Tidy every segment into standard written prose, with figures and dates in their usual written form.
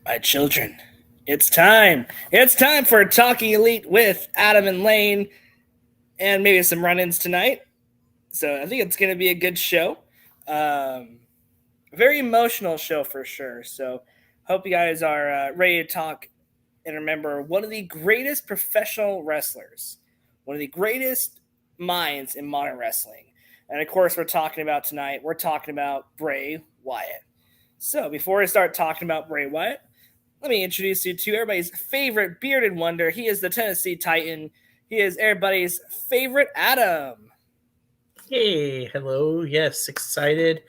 My children, it's time. It's time for Talking Elite with Adam and Lane, and maybe some run ins tonight. So I think it's going to be a good show. Um, very emotional show for sure. So hope you guys are ready to talk and remember one of the greatest professional wrestlers, one of the greatest minds in modern wrestling. And of course, we're talking about Bray Wyatt. So before I start talking about Bray Wyatt, let me introduce you to everybody's favorite bearded wonder. He is the Tennessee Titan. He is everybody's favorite Adam. Hey, hello. Yes, excited.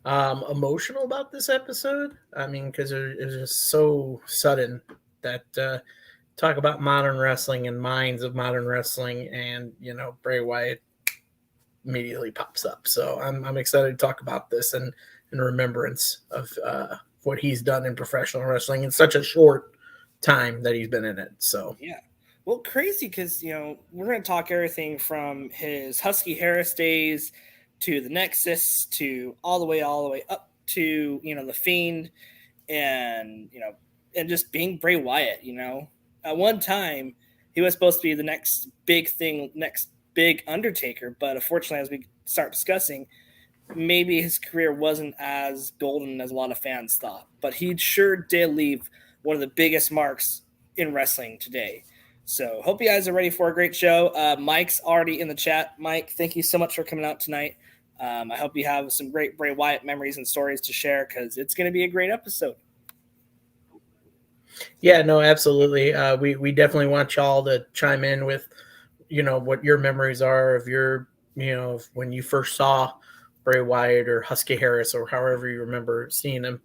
Emotional about this episode. I mean, because it was just so sudden that talk about modern wrestling and minds of modern wrestling, and Bray Wyatt immediately pops up. So I'm excited to talk about this and in remembrance of what he's done in professional wrestling in such a short time that he's been in it. So Yeah. Well, crazy because, we're going to talk everything from his Husky Harris days to the Nexus to all the way up to, the Fiend and, and just being Bray Wyatt. At one time, he was supposed to be the next big thing, next big Undertaker, but unfortunately, as we start discussing, maybe his career wasn't as golden as a lot of fans thought, but he sure did leave one of the biggest marks in wrestling today. So, hope you guys are ready for a great show. Mike's already in the chat. Mike, thank you so much for coming out tonight. I hope you have some great Bray Wyatt memories and stories to share because it's going to be a great episode. yeah, no, absolutely. We definitely want y'all to chime in with what your memories are of your when you first saw Bray Wyatt or Husky Harris or however you remember seeing him.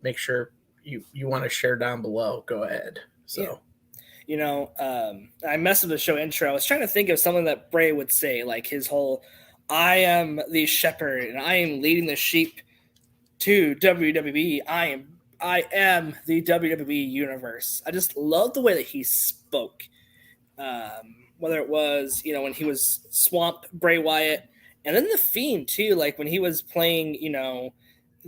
Make sure you want to share down below. Go ahead. Yeah. So I messed up the show intro. I was trying to think of something that Bray would say, like his whole I am the shepherd and I am leading the sheep to WWE. I am the WWE universe. I just love the way that he spoke. Whether it was, when he was Swamp Bray Wyatt and then the Fiend too, like when he was playing,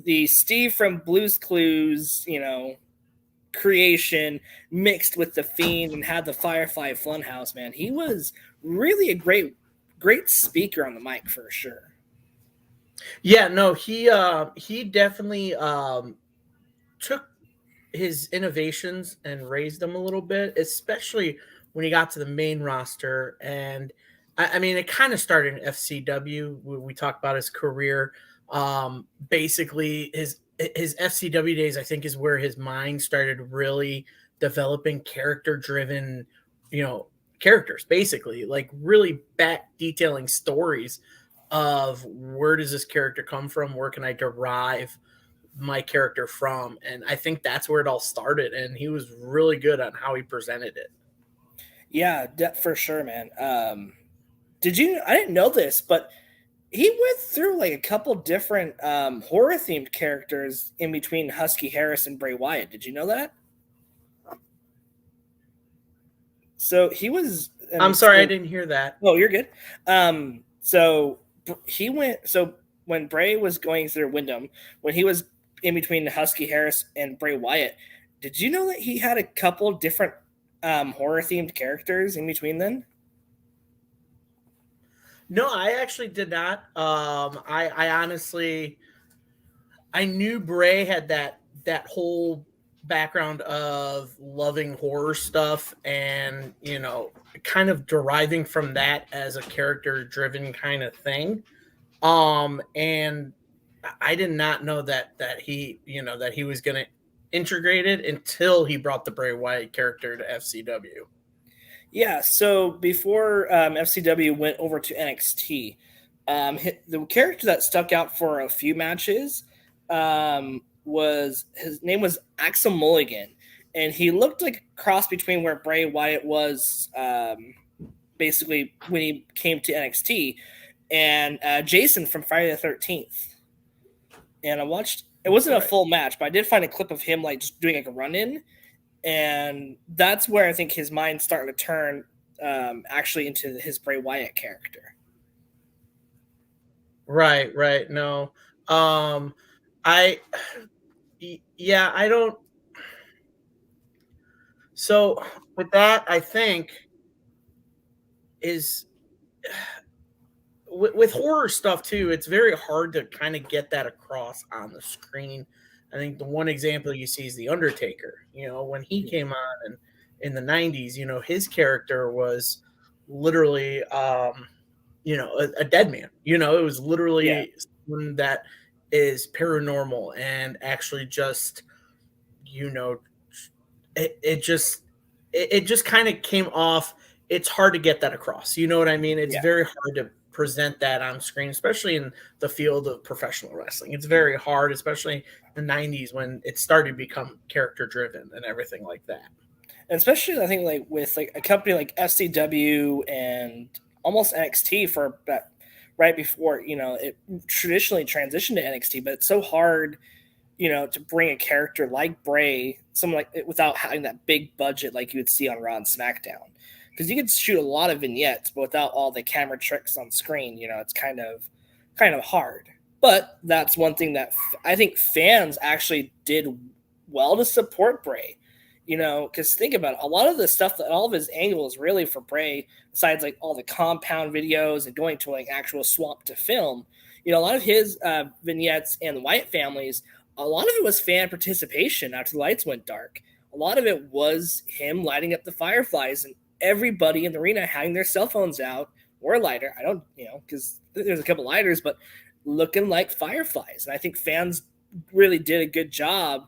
the Steve from Blue's Clues, creation mixed with the Fiend and had the Firefly Funhouse, man. He was really a great speaker on the mic for sure. yeah, no, he definitely took his innovations and raised them a little bit, especially when he got to the main roster. And I mean, it kind of started in FCW. We talk about his career. Basically, his FCW days, I think, is where his mind started really developing character-driven, characters. Basically, like really back detailing stories of where does this character come from? Where can I derive my character from? And I think that's where it all started, and he was really good on how he presented it. Yeah, for sure, man. I didn't know this, but he went through like a couple different horror themed characters in between Husky Harris and Bray Wyatt. Did you know that? So he was. I I'm mean, sorry, I so didn't hear that. oh, you're good. So he went. So when Bray was going through Wyndham, when he was in between Husky Harris and Bray Wyatt, did you know that he had a couple different horror themed characters in between then? No, I actually did not. I honestly, I knew Bray had that whole background of loving horror stuff, and kind of deriving from that as a character driven kind of thing. And I did not know that he was going to integrate it until he brought the Bray Wyatt character to FCW. Yeah, so before FCW went over to NXT, the character that stuck out for a few matches was his name was Axel Mulligan, and he looked like a cross between where Bray Wyatt was basically when he came to NXT and Jason from Friday the 13th. And I watched. It wasn't a Right. full match, but I did find a clip of him like just doing like a run in, and that's where I think his mind's starting to turn actually into his Bray Wyatt character. Right, right. No. I Yeah, I don't. So with that, I think is with horror stuff too. It's very hard to kind of get that across on the screen. I think the one example you see is the Undertaker. When he came on in the '90s, his character was literally, a dead man. It was Yeah, literally someone that is paranormal and actually just, you know, it just kind of came off. It's hard to get that across. You know what I mean? It's yeah. very hard to present that on screen, especially in the field of professional wrestling. It's very hard, especially in the '90s when it started to become character driven and everything like that. And especially I think like with like a company like FCW and almost NXT for that right before it traditionally transitioned to NXT, but it's so hard to bring a character like Bray, someone like without having that big budget like you would see on Raw and SmackDown. Because you could shoot a lot of vignettes, but without all the camera tricks on screen, it's kind of hard. But that's one thing that I think fans actually did well to support Bray. Because think about it, a lot of the stuff that all of his angles really for Bray, besides like all the compound videos and going to like actual swamp to film, a lot of his vignettes and the Wyatt families, a lot of it was fan participation after the lights went dark. A lot of it was him lighting up the fireflies and everybody in the arena having their cell phones out or a lighter. I don't, because there's a couple lighters, but looking like fireflies. And I think fans really did a good job,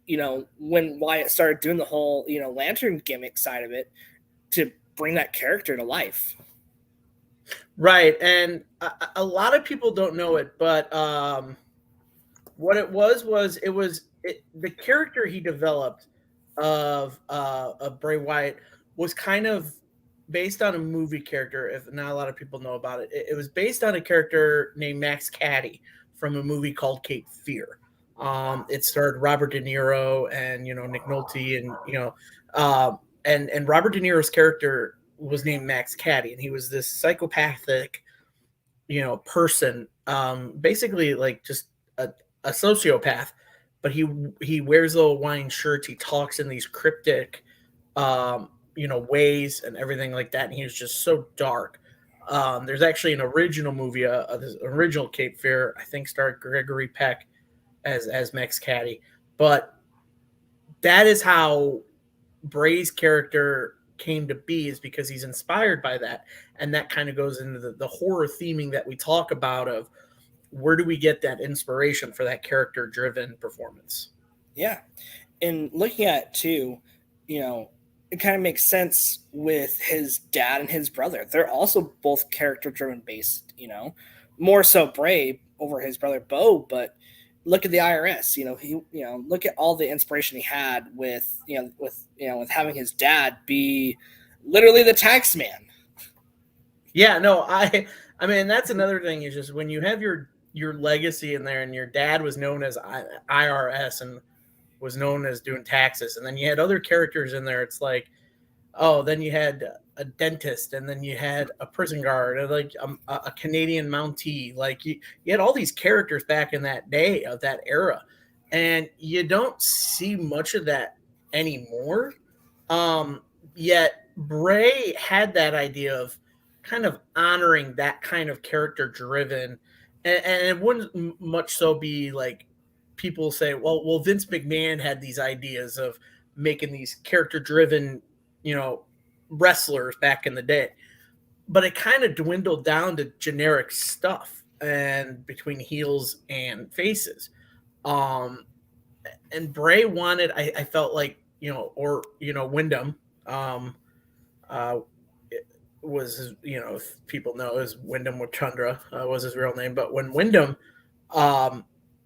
when Wyatt started doing the whole, lantern gimmick side of it to bring that character to life. Right, and a lot of people don't know it, but what it was the character he developed of Bray Wyatt was kind of based on a movie character. If not a lot of people know about it, it was based on a character named Max Cady from a movie called Cape Fear. It starred Robert De Niro and Nick Nolte and and Robert De Niro's character was named Max Cady, and he was this psychopathic person, basically like just a sociopath, but he wears little Hawaiian shirts. He talks in these cryptic, ways and everything like that. And he was just so dark. There's actually an original movie, this original Cape Fear, I think starred Gregory Peck as Max Cady. But that is how Bray's character came to be, is because he's inspired by that. And that kind of goes into the horror theming that we talk about of where do we get that inspiration for that character driven performance. Yeah. And looking at it too, it kind of makes sense with his dad and his brother. They're also both character driven based, more so Bray over his brother Bo, but look at the IRS, look at all the inspiration he had with having his dad be literally the tax man. Yeah, no, I mean that's another thing is just when you have your legacy in there, and your dad was known as IRS and was known as doing taxes, and then you had other characters in there. It's like, oh, then you had a dentist, and then you had a prison guard, and like a Canadian Mountie. Like you had all these characters back in that day of that era, and you don't see much of that anymore. Yet Bray had that idea of kind of honoring that kind of character driven, and it wouldn't much so be like people say, well, Vince McMahon had these ideas of making these character driven, wrestlers back in the day, but it kind of dwindled down to generic stuff and between heels and faces. Um, and Bray wanted, I felt like, Wyndham, um, uh, was his, if people know, is Wyndham with Chandra was his real name. But when Wyndham um,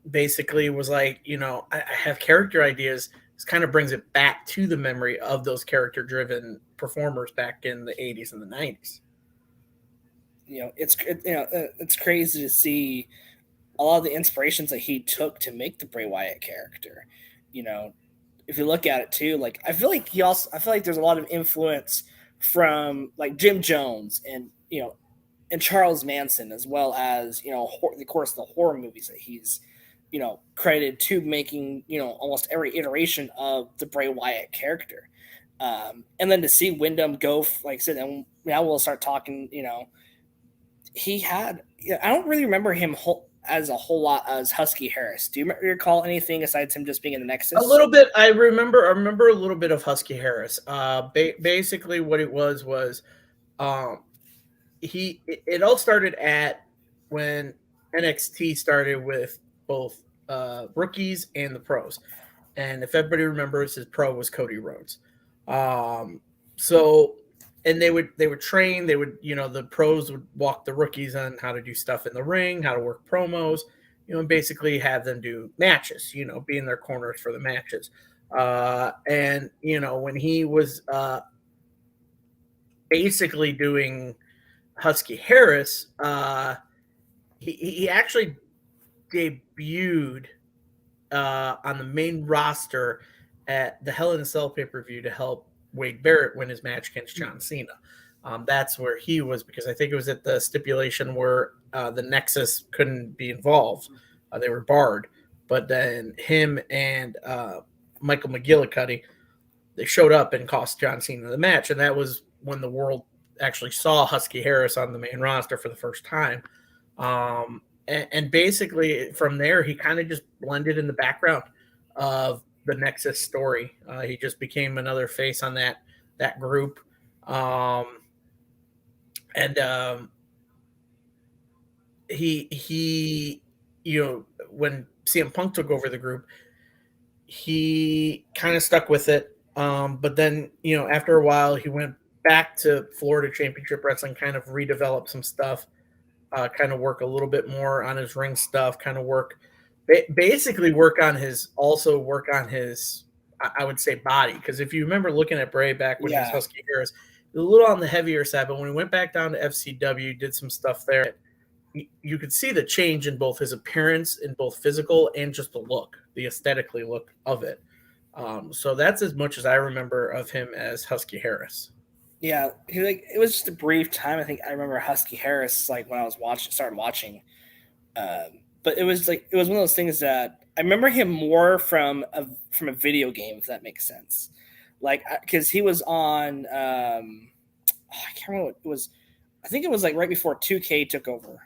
basically was like, I have character ideas, this kind of brings it back to the memory of those character driven performers back in the 80s and the 90s. It's crazy to see a lot of the inspirations that he took to make the Bray Wyatt character. You know, if you look at it too, like I feel like there's a lot of influence from like Jim Jones and Charles Manson, as well as of course the horror movies that he's credited to making almost every iteration of the Bray Wyatt character. And then to see Wyndham go, like I said, and now we'll start talking. He had. I don't really remember him as a whole lot as Husky Harris. Do you recall anything aside him just being in the A Nexus? little bit. I remember a little bit of Husky Harris. Basically, what it was um, it all started at when NXT started with both rookies and the pros. And if everybody remembers, his pro was Cody Rhodes. Um, so, and they would train. They would, the pros would walk the rookies on how to do stuff in the ring, how to work promos, and basically have them do matches. Be in their corners for the matches. And when he was basically doing Husky Harris, he actually debuted on the main roster at the Hell in a Cell pay-per-view to help Wade Barrett win his match against John Cena. That's where he was, because I think it was at the stipulation where the Nexus couldn't be involved. They were barred. But then him and Michael McGillicuddy, they showed up and cost John Cena the match. And that was when the world actually saw Husky Harris on the main roster for the first time. And basically from there, he kind of just blended in the background of the Nexus story. He just became another face on that group. He when CM Punk took over the group, he kind of stuck with it. But then, after a while, he went back to Florida Championship Wrestling, kind of redeveloped some stuff, kind of work a little bit more on his ring stuff, kind of basically work on his, I would say, body. Because if you remember looking at Bray back when he was Husky Harris, a little on the heavier side, but when he went back down to FCW, did some stuff there, you could see the change in both his appearance, in both physical and just the aesthetically look of it. So that's as much as I remember of him as Husky Harris. Yeah, it was just a brief time. I think I remember Husky Harris when I was started watching. But it was one of those things that I remember him more from a video game, if that makes sense. Because he was on, I can't remember what it was. I think it was right before 2K took over.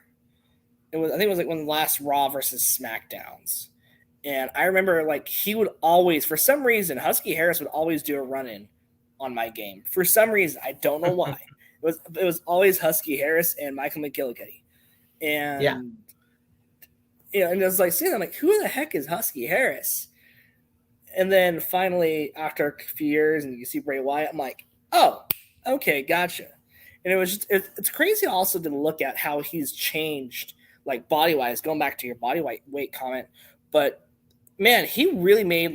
I think it was one of the last Raw versus SmackDowns. And I remember he would always, for some reason, Husky Harris would always do a run-in on my game. For some reason, I don't know why. It was always Husky Harris and Michael McGillicuddy. And and it was seeing, I'm who the heck is Husky Harris? And then finally, after a few years, and you see Bray Wyatt, I'm oh, okay, gotcha. And it was just, it's crazy also to look at how he's changed, body wise, going back to your body weight comment. But man, he really made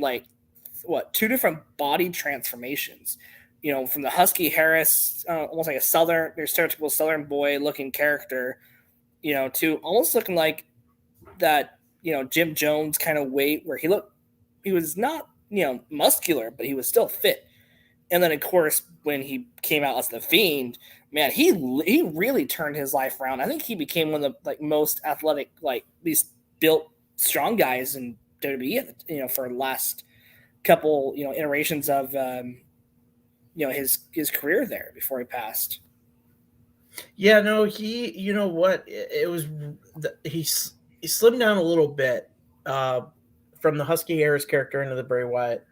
two different body transformations. From the Husky Harris, almost like a stereotypical Southern boy looking character, to almost looking like that, Jim Jones kind of weight, where he was not, muscular, but he was still fit. And then, of course, when he came out as the Fiend, man, he really turned his life around. I think he became one of the most athletic, these built strong guys in WWE, for the last couple, iterations of, his career there before he passed. Yeah, no, you know what? It was he slimmed down a little bit from the Husky Harris character into the Bray Wyatt,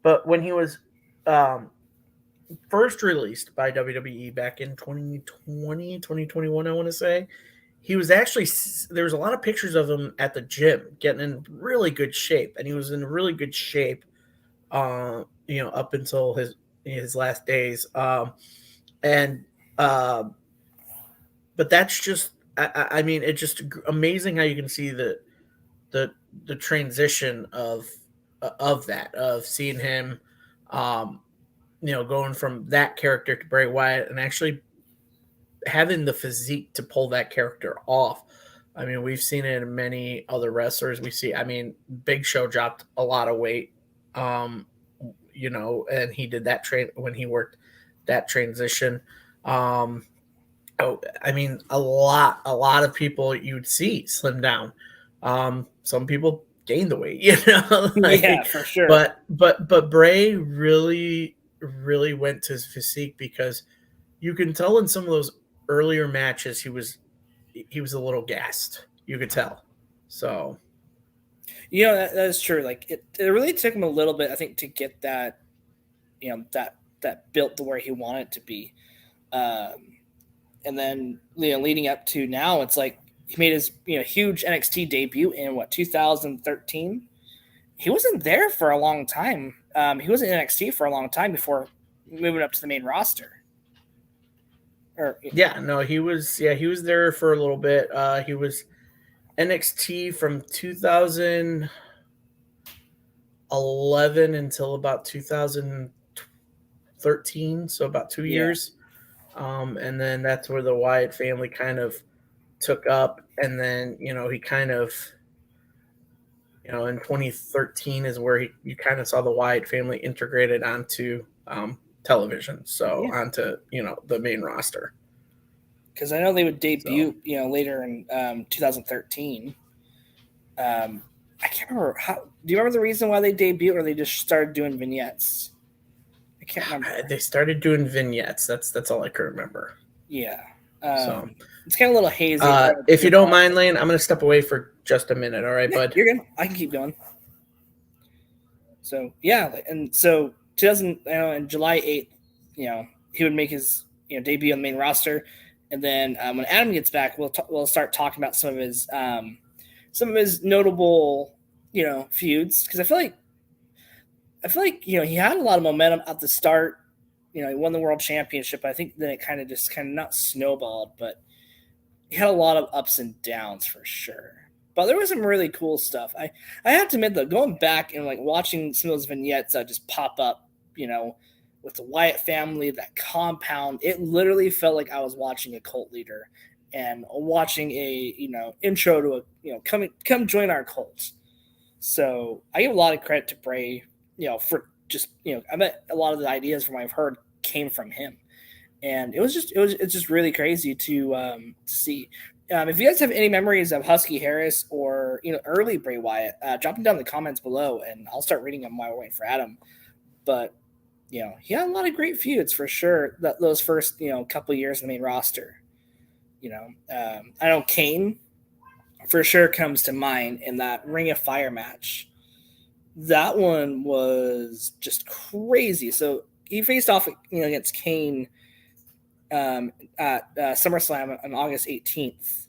but when he was first released by WWE back in 2020, 2021, I want to say, he was actually, there was a lot of pictures of him at the gym getting in really good shape, and he was in really good shape, up until his last days. But that's just, I mean, it's just amazing how you can see the transition of seeing him, going from that character to Bray Wyatt and actually having the physique to pull that character off. I mean, we've seen it in many other wrestlers. Big Show dropped a lot of weight, and he did that when he worked that transition. A lot of people you'd see slim down. Some people gain the weight, you know. Yeah, for sure. But Bray really went to his physique, because you can tell in some of those earlier matches he was a little gassed. You could tell. So That is true. Like it really took him a little bit, I think, to get that, that built to where he wanted it to be. Um, and then leading up to now, it's like he made his huge NXT debut in 2013. He wasn't there for a long time. He was in NXT for a long time before moving up to the main roster. yeah, no, he was there for a little bit. He was NXT from 2011 until about 2013, so about 2 years. And then that's where the Wyatt family kind of took up, and then he kind of in 2013 is where you kind of saw the Wyatt family integrated onto television, so onto the main roster. Because I know they would debut later in 2013. I can't remember how. Do you remember the reason why they debuted, or they just started doing vignettes? I can't remember. They started doing vignettes. That's all I can remember. Yeah. So it's kind of a little hazy. If you don't mind, Lane, I'm going to step away for just a minute. All right, bud? You're good. I can keep going. So, yeah. And so 2000, in July 8th, he would make his debut on the main roster. And then when Adam gets back, we'll start talking about some of his notable feuds, because I feel like he had a lot of momentum at the start. He won the world championship. I think then it kind of not snowballed, but he had a lot of ups and downs for sure. But there was some really cool stuff. I have to admit, though, going back and watching some of those vignettes that just pop up, with the Wyatt family, that compound, it literally felt like I was watching a cult leader and watching a intro to a come join our cult. So I give a lot of credit to Bray, for just I bet a lot of the ideas from what I've heard came from him, and it's just really crazy to see. If you guys have any memories of Husky Harris or early Bray Wyatt, drop them down in the comments below, and I'll start reading them while we're waiting for Adam. But he had a lot of great feuds for sure. Those first couple years in the main roster. I know Kane for sure comes to mind in that Ring of Fire match. That one was just crazy. So he faced off against Kane at SummerSlam on August 18th.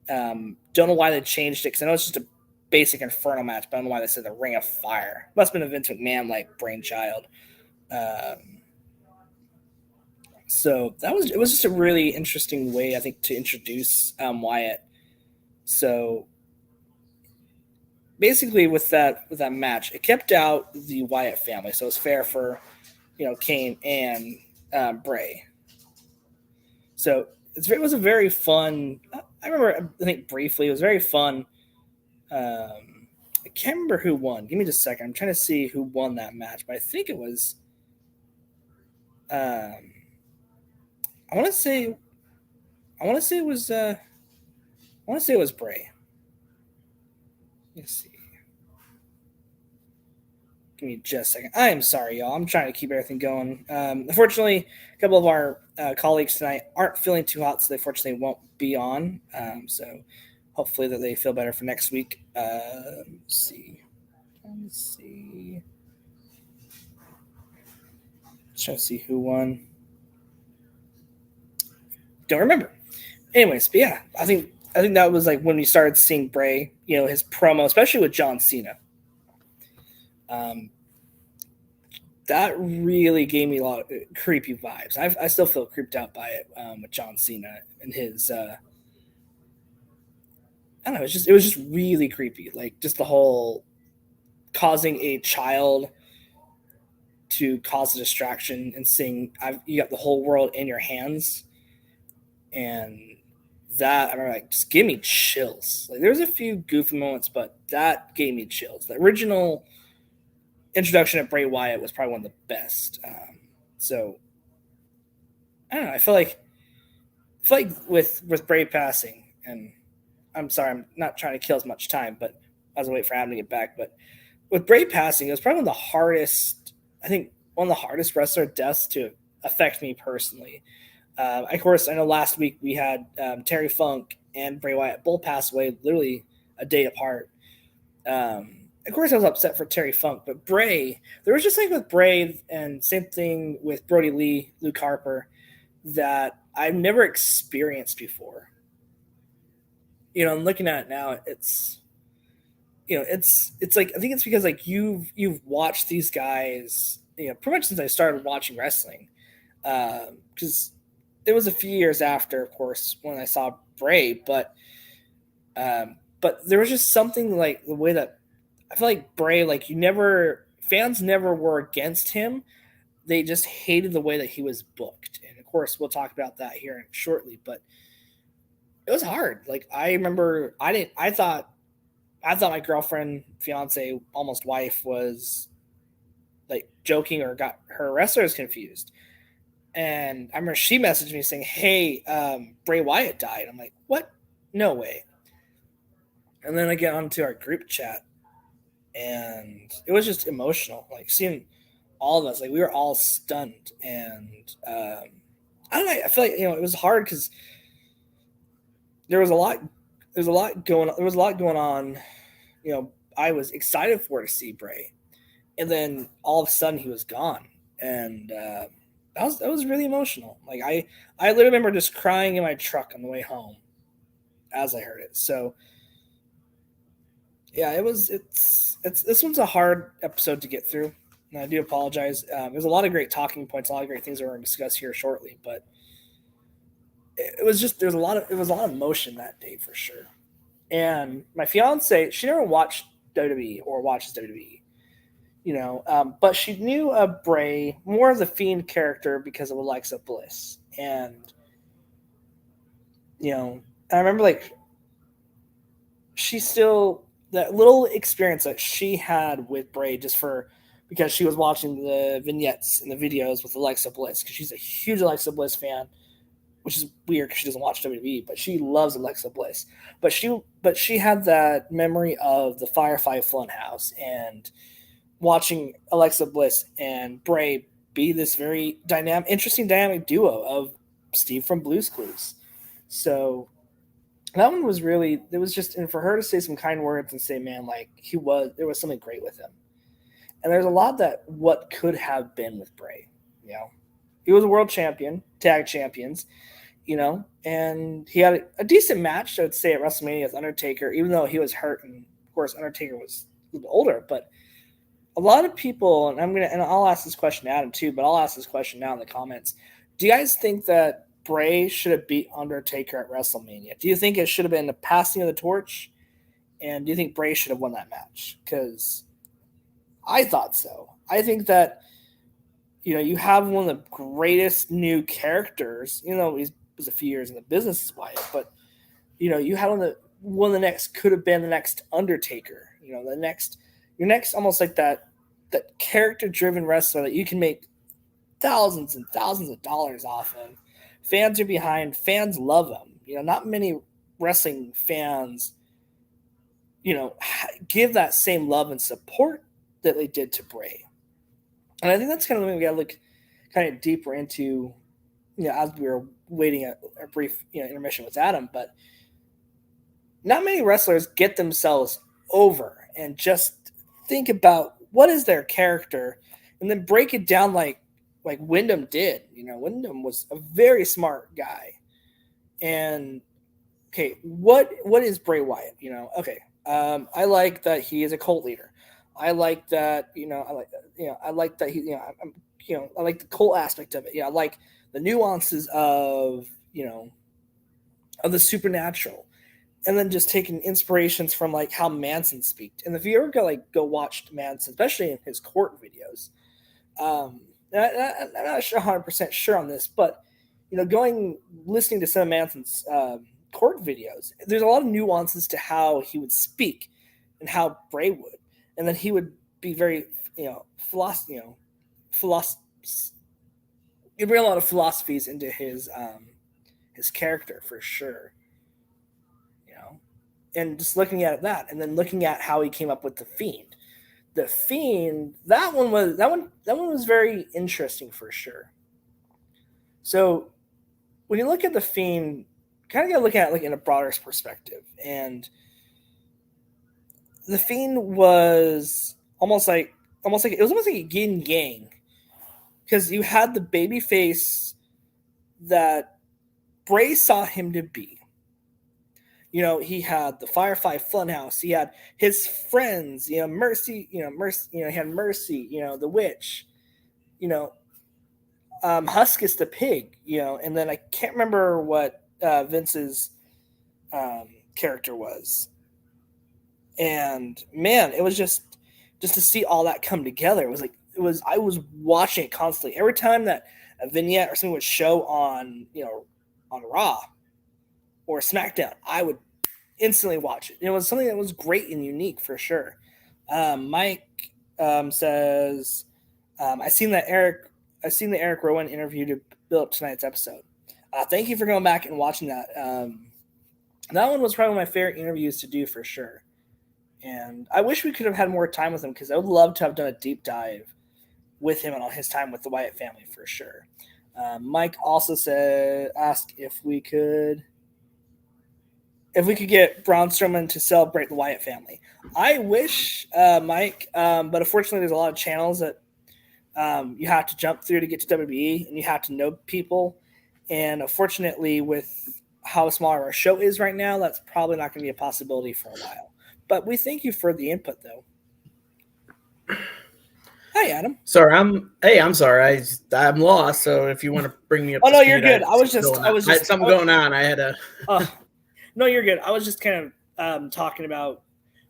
Don't know why they changed it, because I know it's just a basic Inferno match, but I don't know why they said the Ring of Fire. Must have been a Vince McMahon brainchild. So it was just a really interesting way, I think, to introduce Wyatt. So basically, with that match, it kept out the Wyatt family, so it's fair for Kane and Bray. So it was a very fun. I remember, I think briefly, it was very fun. I can't remember who won. Give me just a second. I'm trying to see who won that match, but I think it was. I want to say it was. I want to say it was Bray. Let's see. Give me just a second. I am sorry, y'all. I'm trying to keep everything going. Unfortunately, a couple of our colleagues tonight aren't feeling too hot, so they fortunately won't be on. So hopefully that they feel better for next week. Let's see. Let's try to see who won. Don't remember. Anyways, but yeah, I think that was when we started seeing Bray, his promo, especially with John Cena. That really gave me a lot of creepy vibes. I still feel creeped out by it with John Cena and his. I don't know. It was just really creepy. Just the whole causing a child to cause a distraction and saying, "You got the whole world in your hands," and that I remember just gave me chills. There's a few goofy moments, but that gave me chills. The original introduction of Bray Wyatt was probably one of the best. So I don't know. I feel like with Bray passing, and I'm sorry, I'm not trying to kill as much time, but as I wait for Adam to get back. But with Bray passing, it was probably one of the hardest. I think one of the hardest wrestler deaths to affect me personally. Of course, I know last week we had Terry Funk and Bray Wyatt both pass away literally a day apart. Of course, I was upset for Terry Funk, but Bray, there was just like with Bray, and same thing with Brody Lee, Luke Harper, that I've never experienced before. I'm looking at it now. It's like I think it's because like you've watched these guys, pretty much since I started watching wrestling, because it was a few years after, of course, when I saw Bray, but there was just something like the way that I feel like Bray, like fans never were against him. They just hated the way that he was booked. And of course, we'll talk about that here shortly, but it was hard. Like I remember I thought my girlfriend, fiance, almost wife was like joking or got her wrestlers confused. And I remember she messaged me saying, "Hey, Bray Wyatt died." I'm like, "What? No way." And then I get onto our group chat, and it was just emotional. Like seeing all of us, like we were all stunned, and I don't know. I feel like it was hard because there was a lot. There's a lot going on. There was a lot going on. I was excited for to see Bray, and then all of a sudden he was gone, and that was really emotional. Like I literally remember just crying in my truck on the way home as I heard it. So yeah, it's this one's a hard episode to get through, and I do apologize. There's a lot of great talking points, a lot of great things that we're going to discuss here shortly, but it was just it was a lot of emotion that day for sure. And my fiance, she never watched WWE or watches WWE, but she knew of Bray, more of the Fiend character because of Alexa Bliss, and I remember like she still that little experience that she had with Bray just for because she was watching the vignettes and the videos with Alexa Bliss because she's a huge Alexa Bliss fan, which is weird because she doesn't watch WWE, but she loves Alexa Bliss. But she had that memory of the Firefly Funhouse and watching Alexa Bliss and Bray be this very interesting dynamic duo of Steve from Blue's Clues. So that one was really it was just and for her to say some kind words and say, man, like there was something great with him. And there's a lot that what could have been with Bray. He was a world champion, tag champions, and he had a decent match, I would say, at WrestleMania with Undertaker, even though he was hurt, and of course Undertaker was a little bit older. But a lot of people, and I'll ask this question to Adam too, but I'll ask this question now in the comments. Do you guys think that Bray should have beat Undertaker at WrestleMania? Do you think it should have been the passing of the torch? And do you think Bray should have won that match? Because I thought so. I think that you have one of the greatest new characters. He was a few years in the business as Wyatt, but you had one of the next could have been the next Undertaker. Your next almost like that character driven wrestler that you can make thousands and thousands of dollars off of. Fans are behind. Fans love him. Not many wrestling fans, give that same love and support that they did to Bray. And I think that's kind of the thing we got to look kind of deeper into, as we were waiting a brief, intermission with Adam. But not many wrestlers get themselves over and just think about what is their character and then break it down like Wyndham did. Wyndham was a very smart guy. And okay, what is Bray Wyatt? Okay, I like that he is a cult leader. I like that, I like that he, I like the cult aspect of it. I like the nuances of, of the supernatural, and then just taking inspirations from like how Manson speaks. And if you ever go watch Manson, especially in his court videos, I'm not sure 100% sure on this, but listening to some of Manson's court videos, there's a lot of nuances to how he would speak and how Bray would, and then he would be very philosophy. He'd bring a lot of philosophies into his character for sure. and just looking at that, and then looking at how he came up with the Fiend. The Fiend, that one was very interesting for sure. So when you look at the Fiend, kind of got to look at it like in a broader perspective. And the Fiend was almost like it was almost like a yin yang, because you had the baby face that Bray saw him to be. He had the Firefly Funhouse. He had his friends. Mercy. Mercy. He had Mercy. The witch. Huskus the pig. And then I can't remember what Vince's character was. And man, it was just to see all that come together. I was watching it constantly. Every time that a vignette or something would show on on Raw or SmackDown, I would instantly watch it. It was something that was great and unique for sure. Mike says, I seen the Eric Rowan interview to build up tonight's episode. Thank you for going back and watching that. That one was probably my favorite interviews to do for sure. And I wish we could have had more time with him, because I would love to have done a deep dive with him and on his time with the Wyatt family for sure. Mike also asked if we could get Braun Strowman to celebrate the Wyatt family. I wish, Mike, but unfortunately there's a lot of channels that you have to jump through to get to WWE, and you have to know people. And unfortunately, with how small our show is right now, that's probably not going to be a possibility for a while. But we thank you for the input, though. Hi, Adam. Sorry, I'm sorry. I'm lost. So if you want to bring me up, oh no, you're good. I was just I had something going on. I had a. No, you're good. I was just kind of talking about.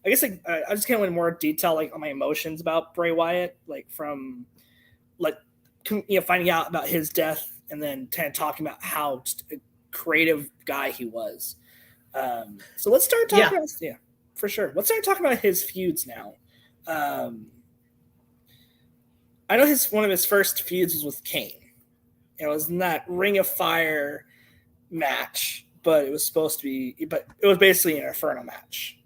I guess I just kind of went in more detail, like on my emotions about Bray Wyatt, like from, like, finding out about his death, and then kind of talking about how just a creative guy he was. So let's start talking about for sure. Let's start talking about his feuds now. I know one of his first feuds was with Kane. It was in that Ring of Fire match, but it was basically an Inferno match.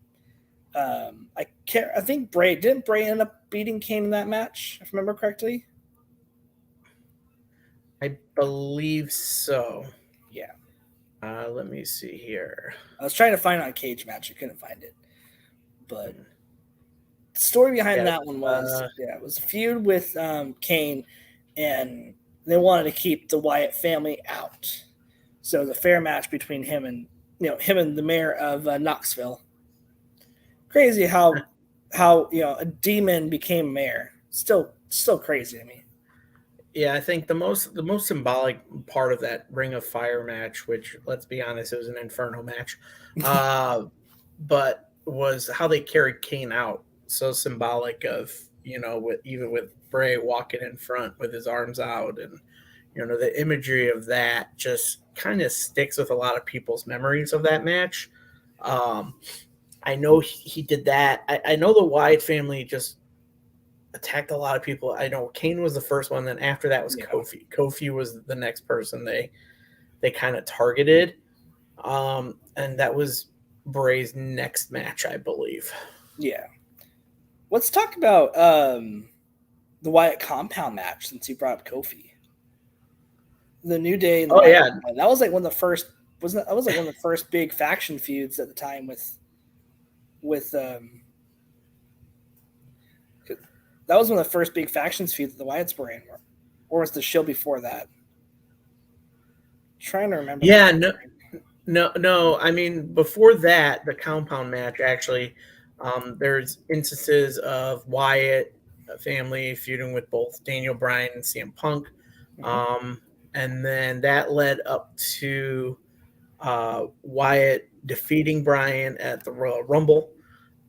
I think didn't Bray end up beating Kane in that match, if I remember correctly? I believe so. Yeah. Let me see here. I was trying to find it on Cage Match. I couldn't find it. But the story behind that one was, it was a feud with Kane, and they wanted to keep the Wyatt family out. So it was a fair match between him and the mayor of Knoxville. Crazy how a demon became mayor. Still crazy to me. Yeah, I think the most symbolic part of that Ring of Fire match, which, let's be honest, it was an Inferno match, but was how they carried Kane out. So symbolic of, with Bray walking in front with his arms out, and the imagery of that just kind of sticks with a lot of people's memories of that match. I know he did that. I know the Wyatt family just attacked a lot of people. I know Kane was the first one. Then after that was Kofi. Kofi was the next person they kind of targeted. And that was Bray's next match, I believe. Yeah. Let's talk about the Wyatt compound match, since you brought up Kofi. The New Day. And that was like one of the first. That was like one of the first big faction feuds at the time with that was one of the first big factions feuds that the Wyatts were in, or was the show before that? I'm trying to remember. Yeah, no. I mean, before that, the compound match actually. There's instances of Wyatt family feuding with both Daniel Bryan and CM Punk, and then that led up to Wyatt defeating Bryan at the Royal Rumble.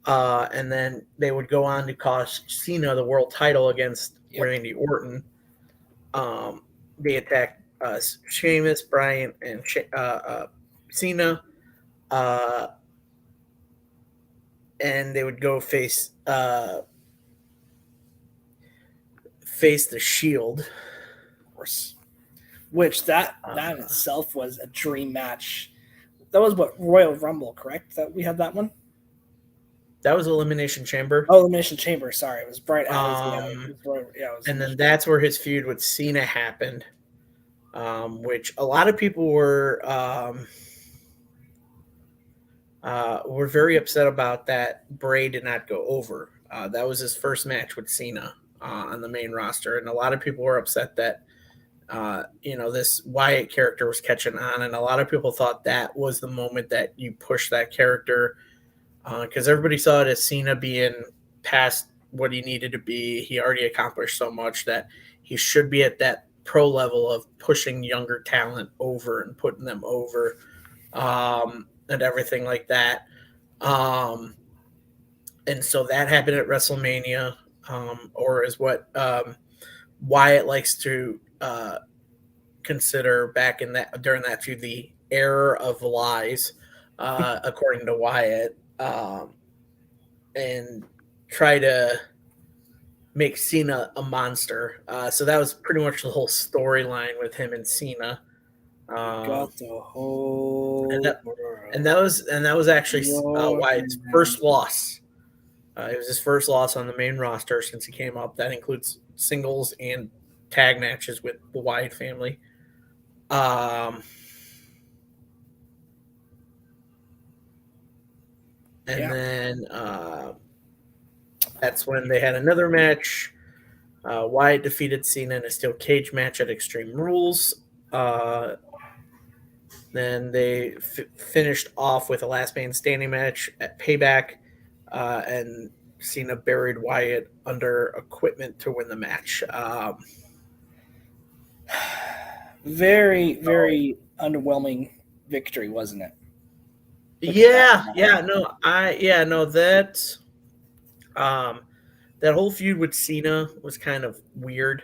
And then they would go on to cost Cena the world title against Randy Orton. They attacked Sheamus, Bryan, and Cena. And they would go face the Shield. Of course. Which that in itself was a dream match. that was what Royal Rumble, correct? That we had that one. That was Elimination Chamber. Oh, Elimination Chamber. Sorry, it was Bright. Yeah, it was Royal, yeah, it was And then that's where his feud with Cena happened, which a lot of people were very upset about that Bray did not go over. That was his first match with Cena on the main roster, and a lot of people were upset that this Wyatt character was catching on, and a lot of people thought that was the moment that you push that character because everybody saw it as Cena being past what he needed to be. He already accomplished so much that he should be at that pro level of pushing younger talent over and putting them over and everything like that. And so that happened at WrestleMania, or is what Wyatt likes to consider back in that during that feud the era of lies, according to Wyatt, and try to make Cena a monster. So that was pretty much the whole storyline with him and Cena. got the whole and that was actually Wyatt's first loss. It was his first loss on the main roster since he came up. That includes singles and tag matches with the Wyatt family. And then that's when they had another match. Wyatt defeated Cena in a steel cage match at Extreme Rules. Then they finished off with a last man standing match at Payback, and Cena buried Wyatt under equipment to win the match. Very, very underwhelming victory, wasn't it? That whole feud with Cena was kind of weird.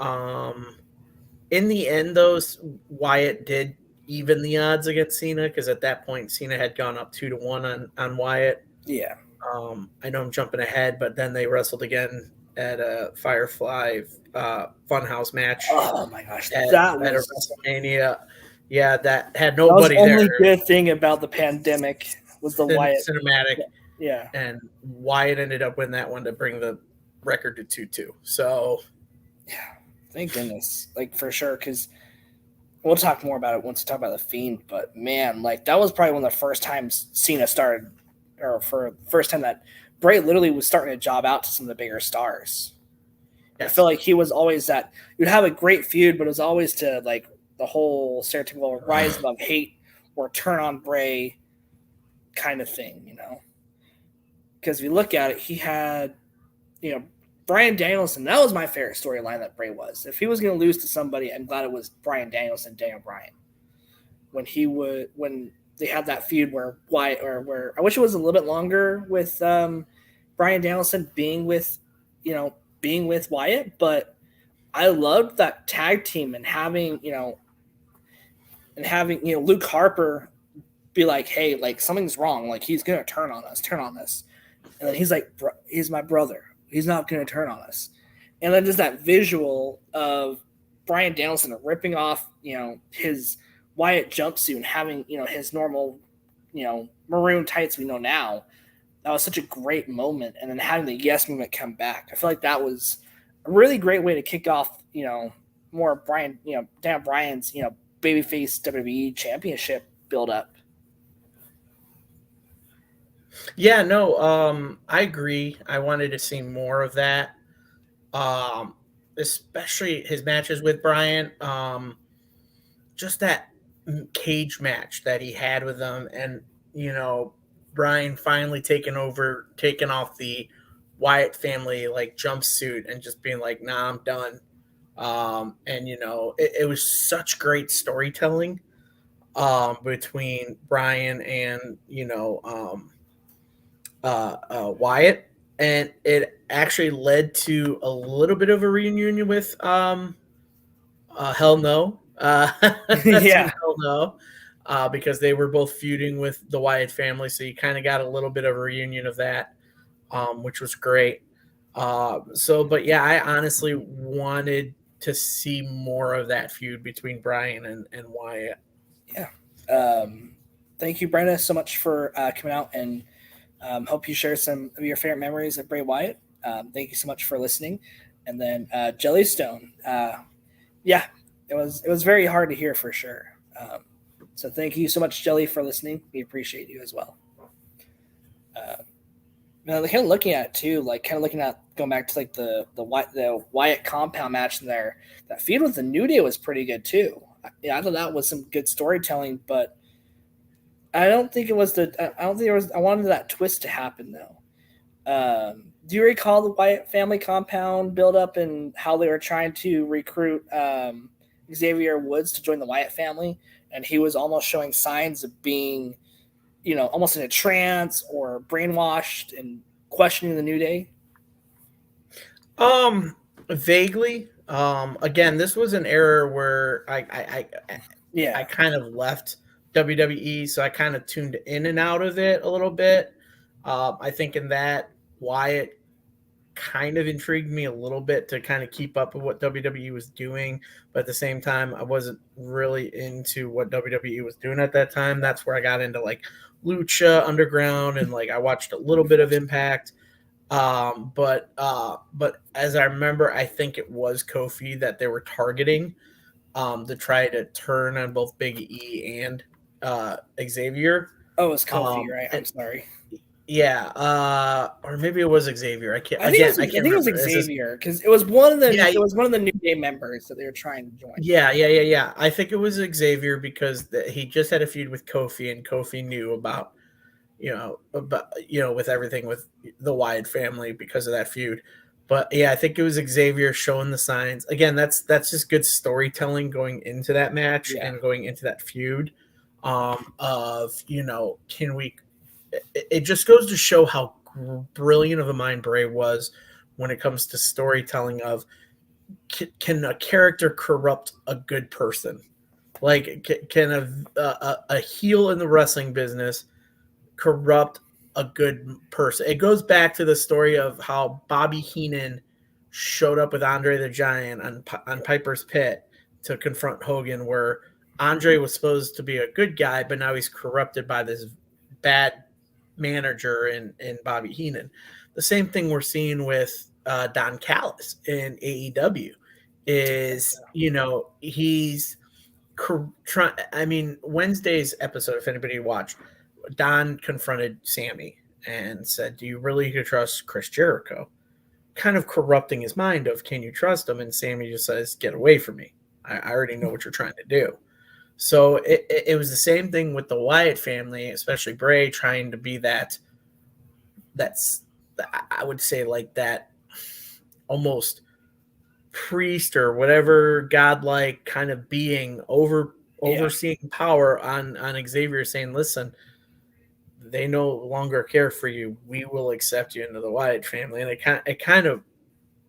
In the end, though, Wyatt did even the odds against Cena because at that point Cena had gone up 2-1 on Wyatt. Yeah. I know I'm jumping ahead, but then they wrestled again at a Firefly Funhouse match. Oh my gosh, at a WrestleMania. Yeah, that had nobody there. The only good thing about the pandemic was the Wyatt cinematic. Yeah. And Wyatt ended up winning that one to bring the record to 2-2. So, yeah, thank goodness, like for sure, because we'll talk more about it once we talk about the Fiend. But man, like that was probably one of the first times Cena started, or for the first time that Bray literally was starting to job out to some of the bigger stars. Yes. I feel like he was always that you'd have a great feud, but it was always to like the whole stereotypical rise above hate or turn on Bray kind of thing, you know. Because if you look at it, he had, Bryan Danielson. That was my favorite storyline that Bray was. If he was going to lose to somebody, I'm glad it was Bryan Danielson, Daniel Bryan. When they had that feud where Wyatt, or where I wish it was a little bit longer with Bryan Danielson being with Wyatt, but I loved that tag team and having Luke Harper be like, hey, like something's wrong, like he's gonna turn on us, and then he's like, he's my brother, he's not gonna turn on us, and then just that visual of Bryan Danielson ripping off his Wyatt jumpsuit and having his normal maroon tights we know now. That was such a great moment, and then having the yes movement come back, I feel like that was a really great way to kick off more Daniel Bryan's babyface WWE championship build up. Yeah, no, I agree. I wanted to see more of that, especially his matches with Bryan. Just that cage match that he had with them, and Bryan finally taking off the Wyatt family like jumpsuit and just being like, nah, I'm done. And it was such great storytelling between Bryan and Wyatt, and it actually led to a little bit of a reunion with Hell No. Yeah, Hell No. Because they were both feuding with the Wyatt family, so you kind of got a little bit of a reunion of that, which was great. But yeah, I honestly wanted to see more of that feud between Bryan and Wyatt. Yeah. thank you, Brenda, so much for coming out, and hope you share some of your favorite memories of Bray Wyatt. Thank you so much for listening. And then Jellystone. Yeah, it was very hard to hear for sure. So thank you so much, Jelly, for listening. We appreciate you as well. Uh, Now, kind of looking at it too, like kind of looking at going back to like the Wyatt compound match in there, that feud with the New Day was pretty good too. Yeah, I thought that was some good storytelling, but I don't think it was the. I don't think there was. I wanted that twist to happen though. Do you recall the Wyatt family compound build up and how they were trying to recruit Xavier Woods to join the Wyatt family, and he was almost showing signs of being, almost in a trance or brainwashed and questioning the New Day? Vaguely. Again, this was an era where I Yeah. kind of left WWE, so I kind of tuned in and out of it a little bit. I think in that Wyatt kind of intrigued me a little bit to kind of keep up with what WWE was doing, but at the same time, I wasn't really into what WWE was doing at that time. That's where I got into like Lucha Underground, and like I watched a little bit of Impact. But as I remember, I think it was Kofi that they were targeting to try to turn on both Big E and Xavier. Oh, it's Kofi, Um, right? I'm and sorry. yeah, or maybe it was Xavier. I I can't think it was remember. Is this? Xavier because it was one of the Yeah, it was one of the New Day members that they were trying to join. yeah. I think it was Xavier because he just had a feud with Kofi, and Kofi knew about with everything with the Wyatt family because of that feud. But yeah, I think it was Xavier showing the signs. Again, that's just good storytelling going into that match Yeah, and going into that feud. Can we? It just goes to show how brilliant of a mind Bray was when it comes to storytelling. Of can a character corrupt a good person? Like, can a heel in the wrestling business corrupt a good person? It goes back to the story of how Bobby Heenan showed up with Andre the Giant on Piper's Pit to confront Hogan, where Andre was supposed to be a good guy, but now he's corrupted by this bad manager in Bobby Heenan. The same thing we're seeing with Don Callis in AEW is, he's I mean, Wednesday's episode, if anybody watched, Don confronted Sammy and said, "Do you really trust Chris Jericho?" Kind of corrupting his mind of, "Can you trust him?" And Sammy just says, "Get away from me. I already know what you're trying to do." So it was the same thing with the Wyatt family, especially Bray, trying to be that's I would say like that almost priest or whatever godlike kind of being yeah, overseeing power on Xavier, saying, "Listen, they no longer care for you. We will accept you into the Wyatt family." And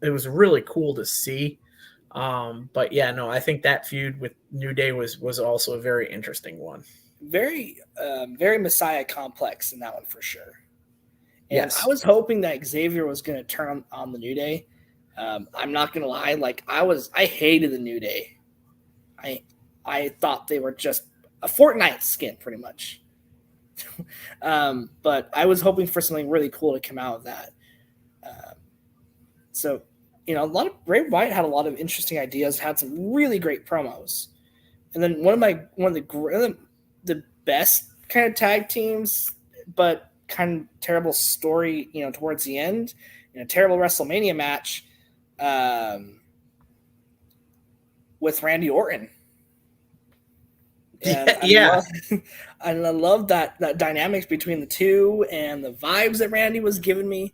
it was really cool to see. But yeah, no, I think that feud with New Day was also a very interesting one. very Messiah complex in that one for sure. And I Yes. was hoping that Xavier was going to turn on the New Day. I'm not going to lie, like I hated the New Day. I I thought they were just a Fortnite skin, pretty much. But I was hoping for something really cool to come out of that. Um, so, a lot of Bray Wyatt had a lot of interesting ideas, had some really great promos, and then one of the best kind of tag teams, but kind of terrible story, towards the end, in a terrible WrestleMania match, um, with Randy Orton. And Yeah, yeah. I love that dynamics between the two and the vibes that Randy was giving me.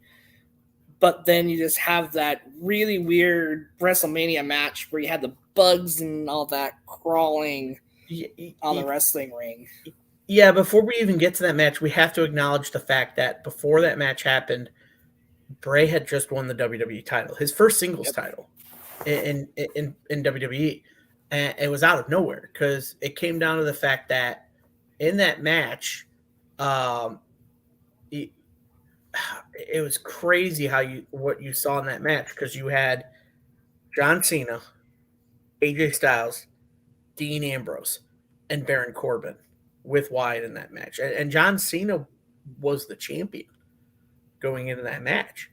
But then you just have that really weird WrestleMania match where you had the bugs and all that crawling on the wrestling ring. Yeah, before we even get to that match, we have to acknowledge the fact that before that match happened, Bray had just won the WWE title, his first singles Yep. title in WWE, and it was out of nowhere because it came down to the fact that in that match, um, it, it was crazy what you saw in that match because you had John Cena, AJ Styles, Dean Ambrose, and Baron Corbin with Wyatt in that match. And John Cena was the champion going into that match.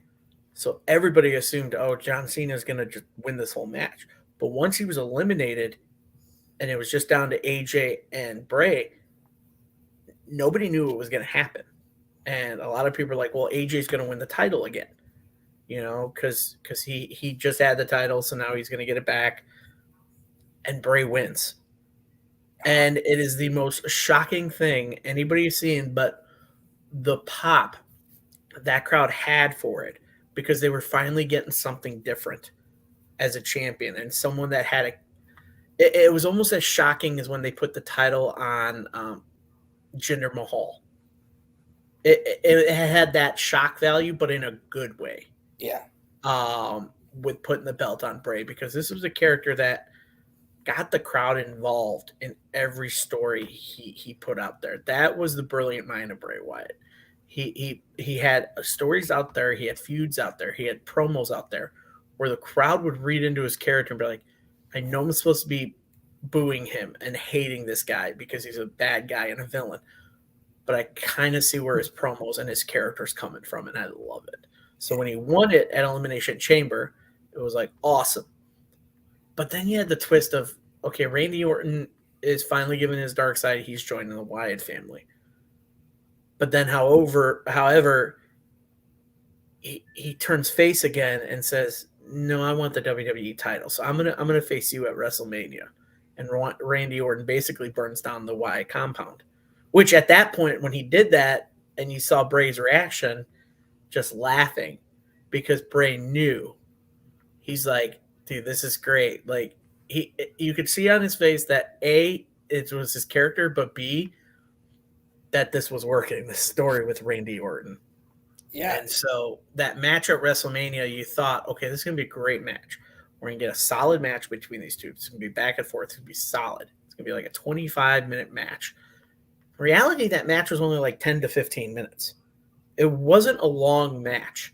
So everybody assumed, oh, John Cena is going to just win this whole match. But once he was eliminated and it was just down to AJ and Bray, nobody knew what was going to happen. And a lot of people are like, well, AJ's going to win the title again, because he just had the title, so now he's going to get it back. And Bray wins. And it is the most shocking thing anybody's seen, but the pop that crowd had for it, because they were finally getting something different as a champion and someone that had it was almost as shocking as when they put the title on Jinder Mahal. It had that shock value, but in a good way. Yeah. With putting the belt on Bray, because this was a character that got the crowd involved in every story he put out there. That was the brilliant mind of Bray Wyatt. He had stories out there, he had feuds out there, he had promos out there where the crowd would read into his character and be like, I know I'm supposed to be booing him and hating this guy because he's a bad guy and a villain, but I kind of see where his promos and his character's coming from, and I love it. So when he won it at Elimination Chamber, it was like awesome. But then you had the twist of, okay, Randy Orton is finally given his dark side. He's joining the Wyatt family. But then, however, he turns face again and says, "No, I want the WWE title. So I'm gonna face you at WrestleMania." And Randy Orton basically burns down the Wyatt compound. Which at that point, when he did that, and you saw Bray's reaction, just laughing, because Bray knew. He's like, dude, this is great. Like, you could see on his face that A, it was his character, but B, that this was working, this story with Randy Orton. Yeah. And so that match at WrestleMania, you thought, okay, this is going to be a great match. We're going to get a solid match between these two. It's going to be back and forth. It's going to be solid. It's going to be like a 25-minute match. In reality, that match was only like 10 to 15 minutes. It wasn't a long match.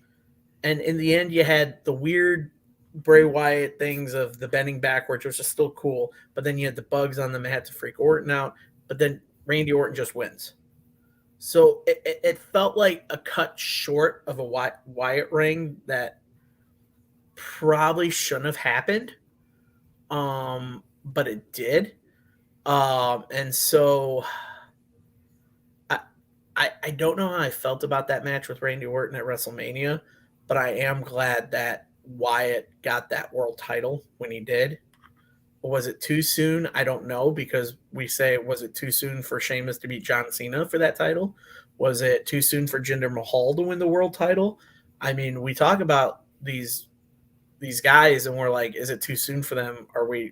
And in the end, you had the weird Bray Wyatt things of the bending backwards, which is still cool. But then you had the bugs on the mat to freak Orton out. But then Randy Orton just wins. So it felt like a cut short of a Wyatt ring that probably shouldn't have happened. But it did. And so I don't know how I felt about that match with Randy Orton at WrestleMania, but I am glad that Wyatt got that world title when he did. Was it too soon? I don't know, because we say, was it too soon for Sheamus to beat John Cena for that title? Was it too soon for Jinder Mahal to win the world title? I mean, we talk about these guys and we're like, is it too soon for them? Are we,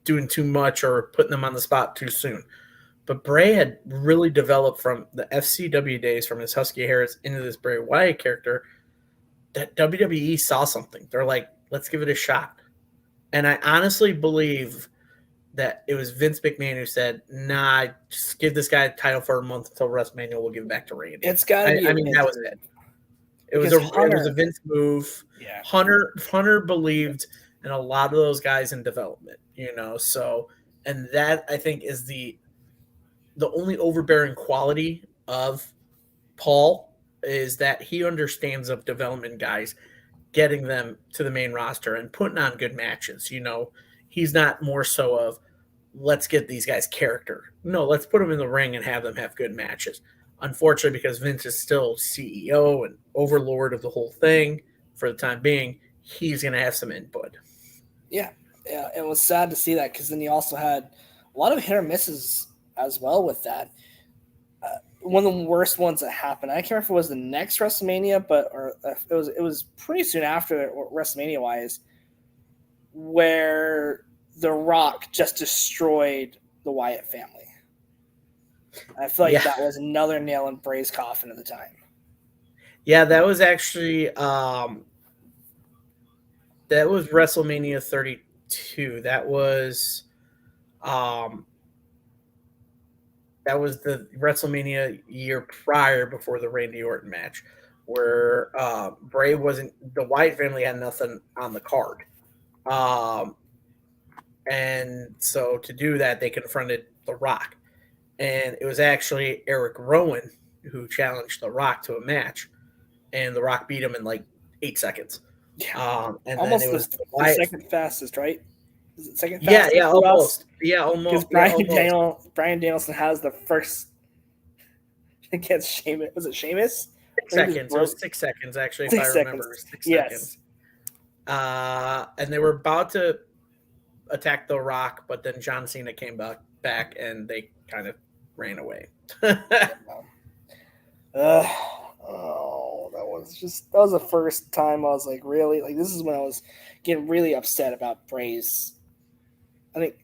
doing too much or putting them on the spot too soon? But Bray had really developed from the FCW days, from his Husky Harris into this Bray Wyatt character, that WWE saw something. They're like, let's give it a shot. And I honestly believe that it was Vince McMahon who said, nah, just give this guy a title for a month until WrestleMania. We'll give it back to Randy. It's got to be. I mean, that was it. It was a Vince move. Yeah. Hunter believed in a lot of those guys in development, So, and that I think is the only overbearing quality of Paul, is that he understands of development guys, getting them to the main roster and putting on good matches. He's not more so of, let's get these guys character. No, let's put them in the ring and have them have good matches. Unfortunately, because Vince is still CEO and overlord of the whole thing for the time being, he's going to have some input. Yeah, it was sad to see that, because then you also had a lot of hit or misses as well with that. One of the worst ones that happened, I can't remember if it was the next WrestleMania, or it was pretty soon after WrestleMania wise, where The Rock just destroyed the Wyatt family. I feel like that was another nail in Bray's coffin at the time. Yeah, that was actually that was WrestleMania 32. That was the WrestleMania year prior, before the Randy Orton match, where Bray wasn't, the Wyatt family had nothing on the card. And so to do that, they confronted The Rock. and it was actually Eric Rowan who challenged The Rock to a match, and The Rock beat him in like 8 seconds. Yeah, And then it almost was the Wyatt. second fastest, right? Is it second Yeah, fastest? yeah, Who else? almost. Yeah, Because almost. Yeah, almost. Brian Danielson has the first against Sheamus. Was it Sheamus? 6 seconds. It was 6 seconds, actually, if I 6 seconds. remember. It was six Yes. seconds. And they were about to attack The Rock, but then John Cena came back and they kind of ran away. Oh, that was the first time I was like, really? Like, this is when I was getting really upset about Bray's. I think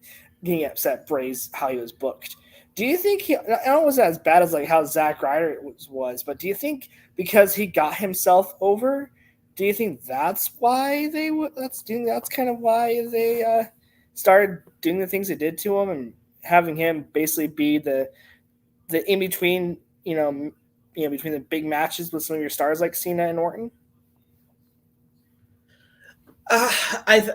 getting upset Bray's how he was booked. Do you think I don't know it was as bad as like how Zack Ryder was, but do you think because he got himself over, do you think that's why that's kind of why they started doing the things they did to him and having him basically be the in between, between the big matches with some of your stars like Cena and Orton? I,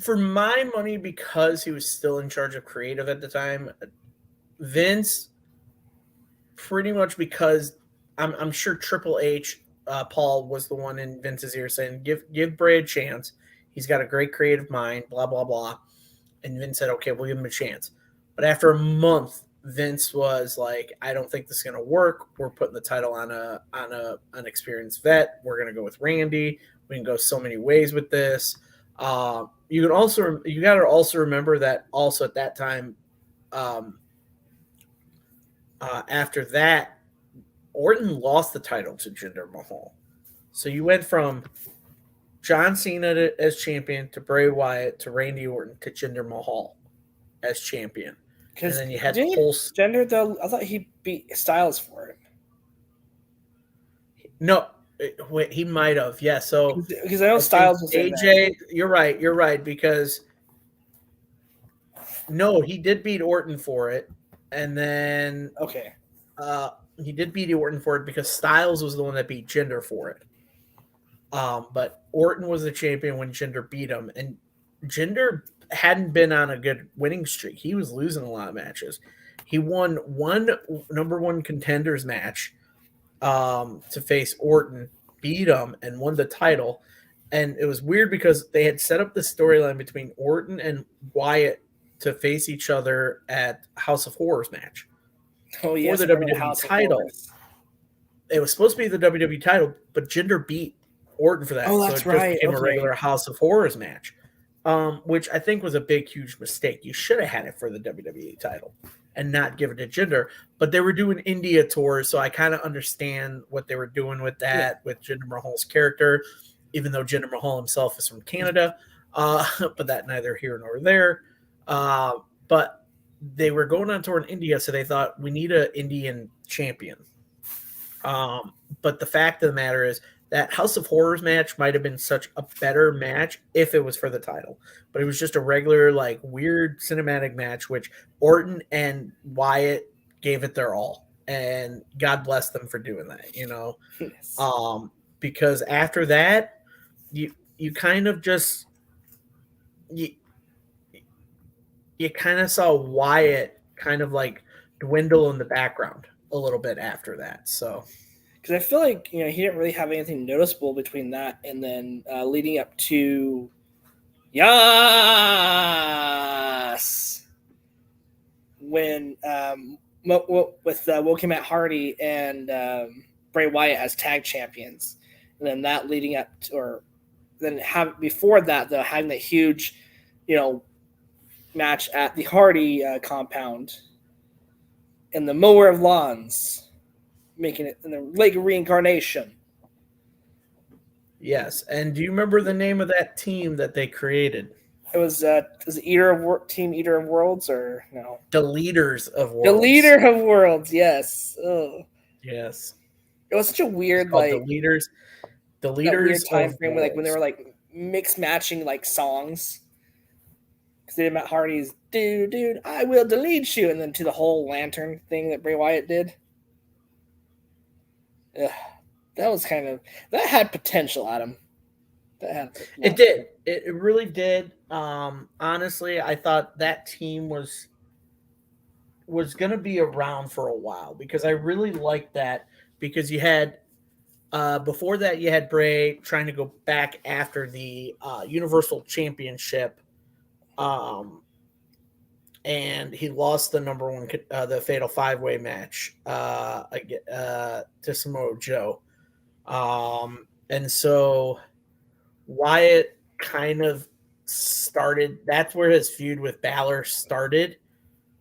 for my money, because he was still in charge of creative at the time, Vince, pretty much because I'm sure Triple H, Paul was the one in Vince's ear saying, "Give Bray a chance. He's got a great creative mind." Blah blah blah. And Vince said, "Okay, we'll give him a chance." But after a month, Vince was like, "I don't think this is going to work. We're putting the title on an experienced vet. We're going to go with Randy. We can go so many ways with this." You got to also remember that also at that time, um, after that, Orton lost the title to Jinder Mahal. So you went from John Cena as champion to Bray Wyatt to Randy Orton to Jinder Mahal as champion. And Because then you had the didn't whole. Gender though? I thought he beat Styles for it. No, wait, he might have. Yeah. So Because I know I think Styles was in that. AJ, you're right. You're right. Because no, he did beat Orton for it. And then Okay. he did beat Orton for it because Styles was the one that beat Jinder for it. But Orton was the champion when Jinder beat him, and Jinder hadn't been on a good winning streak. He was losing a lot of matches. He won one number one contenders match to face Orton, beat him, and won the title. And it was weird because they had set up the storyline between Orton and Wyatt to face each other at House of Horrors match Oh for yes, the I remember WWE House of title. Horrors. It was supposed to be the WWE title, but Jinder beat Orton for that. Oh, So that's it just right. became a Okay. regular House of Horrors match, which I think was a big, huge mistake. You should have had it for the WWE title and not give it to Jinder. But they were doing India tours, so I kind of understand what they were doing with that, with Jinder Mahal's character, even though Jinder Mahal himself is from Canada, but that neither here nor there. But they were going on tour in India, so they thought we need an Indian champion. But the fact of the matter is that House of Horrors match might have been such a better match if it was for the title. But it was just a regular, like, weird cinematic match, which Orton and Wyatt gave it their all. And God bless them for doing that, Yes. because after that, you kind of just you kind of saw Wyatt kind of like dwindle in the background a little bit after that. So Because I feel like he didn't really have anything noticeable between that and then leading up to Yas when with Woken Matt Hardy and Bray Wyatt as tag champions, and then that leading up to, or then have before that though having that huge, match at the Hardy compound in the mower of lawns, making it in the Lake of Reincarnation. yes, and do you remember the name of that team that they created? It was Team Eater of Worlds or no? The Leaders of Worlds. The Leader of Worlds, yes. Ugh. Yes. It was such a weird The Leaders. The Leaders time of frame Worlds. when they were like mix matching like songs. Because they did Matt Hardy's dude, I will delete you, and then to the whole lantern thing that Bray Wyatt did. Ugh. That had potential, Adam. It did. It really did. Honestly, I thought that team was was going to be around for a while because I really liked that because you had before that you had Bray trying to go back after the Universal Championship, um, and he lost the number one the Fatal 5-Way match to Samoa Joe, and so Wyatt kind of started. That's where his feud with Balor started.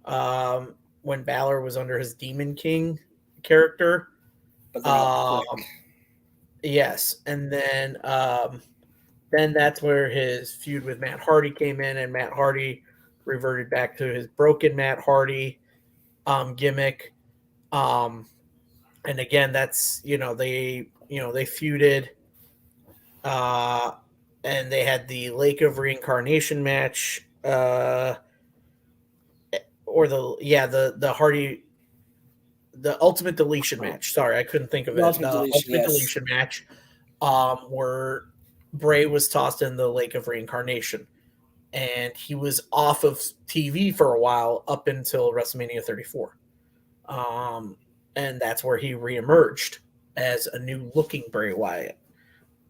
When Balor was under his Demon King character. But then all quick. Yes, and then that's where his feud with Matt Hardy came in, and Matt Hardy reverted back to his broken Matt Hardy gimmick. And again, that's they feuded, and they had the Lake of Reincarnation match, or the Hardy. The Ultimate Deletion match. Sorry, I couldn't think of it. Ultimate Deletion, yes. Deletion match, where Bray was tossed in the Lake of Reincarnation, and he was off of TV for a while up until WrestleMania 34, and that's where he reemerged as a new looking Bray Wyatt.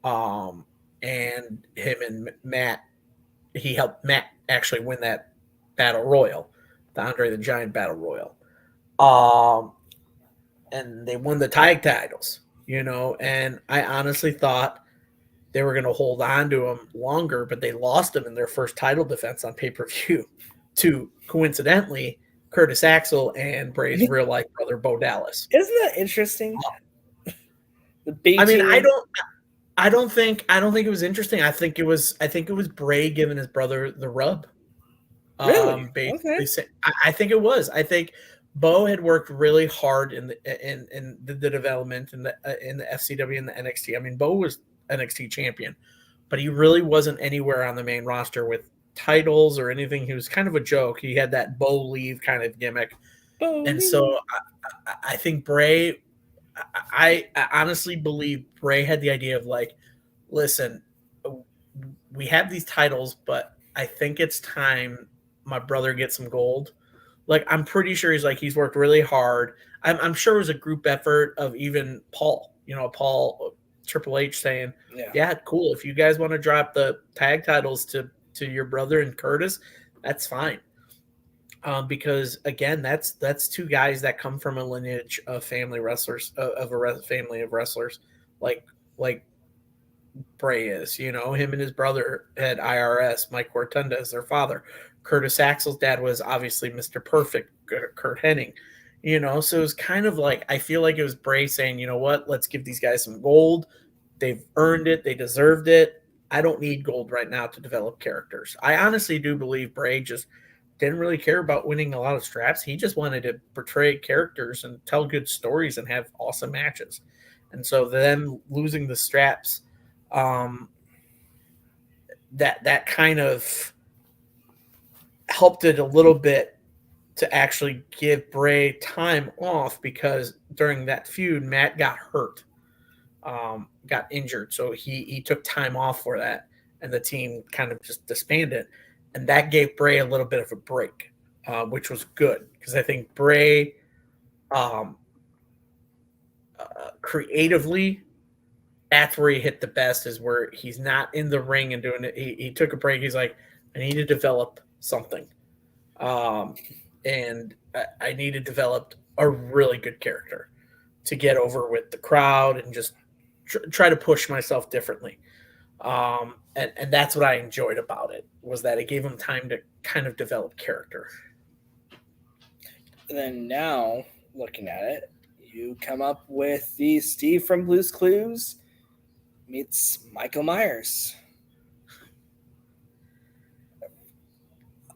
And him and Matt, he helped Matt actually win that Battle Royal, the Andre the Giant Battle Royal. And they won the tag titles, and I honestly thought they were going to hold on to him longer, but they lost him in their first title defense on pay-per-view to, coincidentally, Curtis Axel and Bray's real-life brother, Bo Dallas. Isn't that interesting? I don't think it was interesting. I think it was Bray giving his brother the rub. Really? Okay. I think it was. I think Bo had worked really hard in the development in the FCW and the NXT. I mean, Bo was NXT champion, but he really wasn't anywhere on the main roster with titles or anything. He was kind of a joke. He had that Bo leave kind of gimmick. So I think Bray, I honestly believe Bray had the idea of like, listen, we have these titles, but I think it's time my brother gets some gold. Like, I'm pretty sure he's worked really hard. I'm sure it was a group effort of even Paul, Triple H saying, yeah, cool. If you guys want to drop the tag titles to your brother and Curtis, that's fine. Because again, that's two guys that come from a lineage of family wrestlers, family of wrestlers, like Bray is. Him and his brother had IRS, Mike Rotunda as their father. Curtis Axel's dad was obviously Mr. Perfect, Kurt Hennig. So it was kind of like, I feel like it was Bray saying, you know what, let's give these guys some gold. They've earned it. They deserved it. I don't need gold right now to develop characters. I honestly do believe Bray just didn't really care about winning a lot of straps. He just wanted to portray characters and tell good stories and have awesome matches. And so them losing the straps, that kind of helped it a little bit to actually give Bray time off, because during that feud, Matt got hurt, got injured. So he took time off for that, and the team kind of just disbanded. And that gave Bray a little bit of a break, which was good, because I think Bray creatively, that's where he hit the best, is where he's not in the ring and doing it. He took a break. He's like, I need to develop something. And I need to develop a really good character to get over with the crowd and just try to push myself differently. And that's what I enjoyed about it, was that it gave him time to kind of develop character. And then now, looking at it, you come up with the Steve from Blue's Clues meets Michael Myers.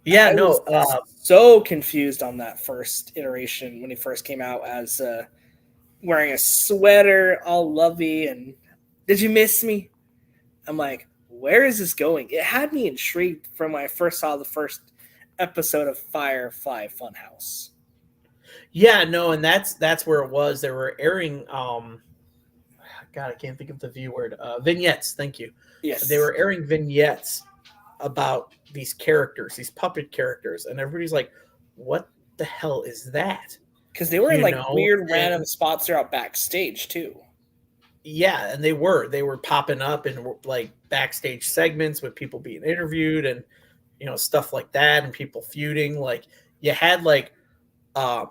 Yeah, so confused on that first iteration when he first came out as wearing a sweater, all lovey, and did you miss me? I'm like, where is this going? It had me intrigued from when I first saw the first episode of Firefly Funhouse. Yeah, no, and that's where it was. They were airing God, I can't think of the V word. Vignettes, thank you. Yes. They were airing vignettes about these characters, these puppet characters, and everybody's like, what the hell is that? Because they were in You like know, weird random and spots throughout backstage too. yeah, and they were popping up in like backstage segments with people being interviewed and stuff like that, and people feuding. Like you had like uh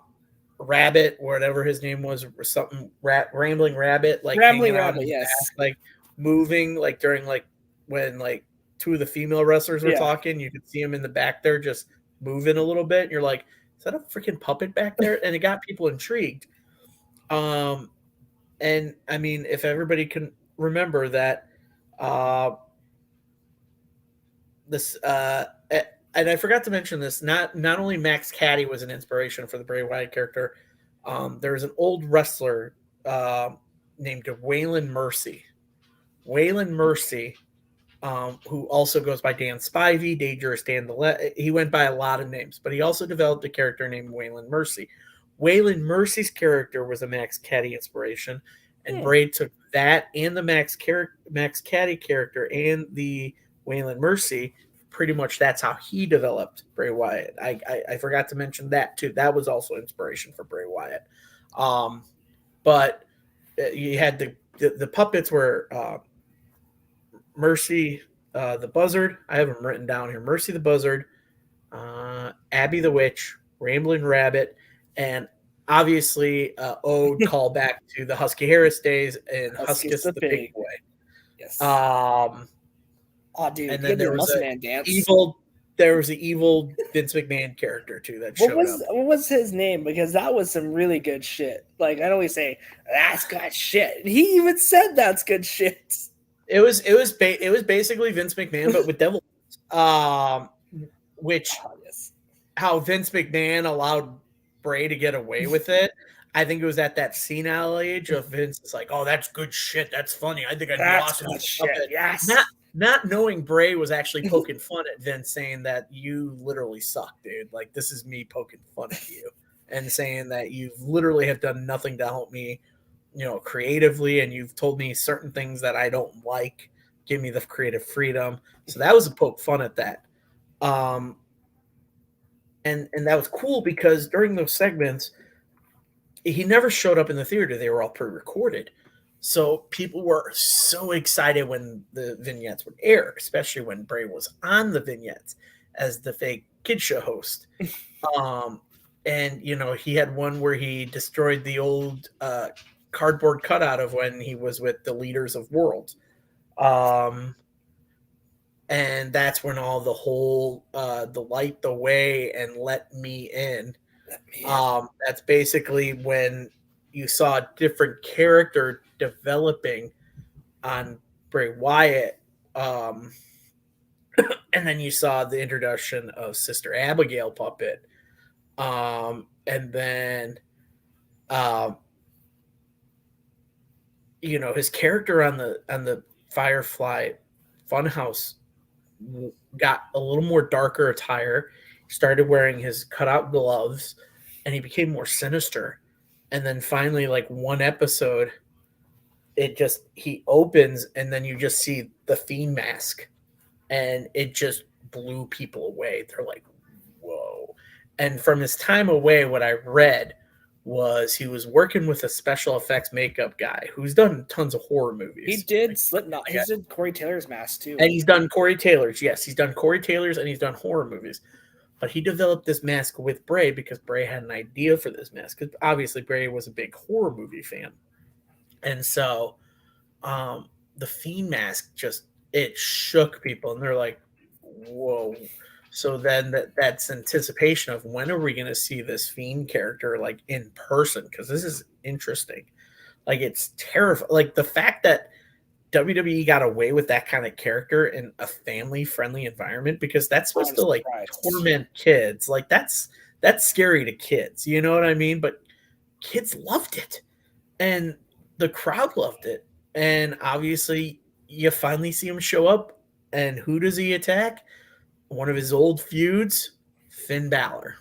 Rabbit, whatever his name was, or something, Rambling Rabbit, like hanging Rambling around in Rabbit, the back, yes. like moving, like during like when like two of the female wrestlers were Yeah. talking, you could see him in the back there just moving a little bit. And you're like, is that a freaking puppet back there? And it got people intrigued. Um, and I mean, if everybody can remember that, uh, this and I forgot to mention this. Not only Max Caddy was an inspiration for the Bray Wyatt character. There was an old wrestler named Waylon Mercy. Waylon Mercy, who also goes by Dan Spivey, Dangerous Dan. He went by a lot of names, but he also developed a character named Waylon Mercy. Waylon Mercy's character was a Max Caddy inspiration, and Bray took that and the Max Caddy character and the Waylon Mercy. Pretty much that's how he developed Bray Wyatt. I forgot to mention that too. That was also inspiration for Bray Wyatt. But you had the puppets were Mercy the Buzzard. I have them written down here. Mercy the Buzzard, Abby the Witch, Rambling Rabbit, and obviously ode call back to the Husky Harris days and Huskus the Big Boy. Yes. Oh, dude, and then there was Muscle Man dance. There was an evil Vince McMahon character too that showed up. What was his name? Because that was some really good shit. Like I always say, that's good shit. He even said that's good shit. It was basically Vince McMahon, but with devil, which how Vince McMahon allowed Bray to get away with it. I think it was at that senile age of Vince. It's like, oh, that's good shit. That's funny. I think I'd be awesome. Good shit. Yes. Not knowing Bray was actually poking fun at Vince, saying that you literally suck, dude. Like this is me poking fun at you, and saying that you literally have done nothing to help me, creatively, and you've told me certain things that I don't like. Give me the creative freedom. So that was a poke fun at that. And that was cool because during those segments, he never showed up in the theater. They were all pre-recorded. So people were so excited when the vignettes would air, especially when Bray was on the vignettes as the fake kid show host. And, he had one where he destroyed the old cardboard cutout of when he was with the Leaders of Worlds. And that's when all the whole the light the way and let me in. That's basically when you saw a different character developing on Bray Wyatt. And then you saw the introduction of Sister Abigail puppet. And then his character on the Firefly Funhouse got a little more darker attire. He started wearing his cutout gloves, and he became more sinister. And then finally, like one episode, he opens, and then you just see the Fiend mask, and it just blew people away. They're like, whoa. And from his time away, what I read was he was working with a special effects makeup guy who's done tons of horror movies. He did Slipknot. He did Corey Taylor's mask too. And he's done Corey Taylor's. Yes, he's done Corey Taylor's and he's done horror movies. But he developed this mask with Bray because Bray had an idea for this mask. Because obviously Bray was a big horror movie fan. And so the Fiend mask it shook people. And they're like, whoa. So then that's anticipation of when are we going to see this Fiend character like in person? Because this is interesting. Like it's terrifying. Like the fact that WWE got away with that kind of character in a family-friendly environment, because that's supposed to like torment kids. Like that's scary to kids. You know what I mean? But kids loved it, and the crowd loved it. And obviously, you finally see him show up, and who does he attack? One of his old feuds, Finn Balor.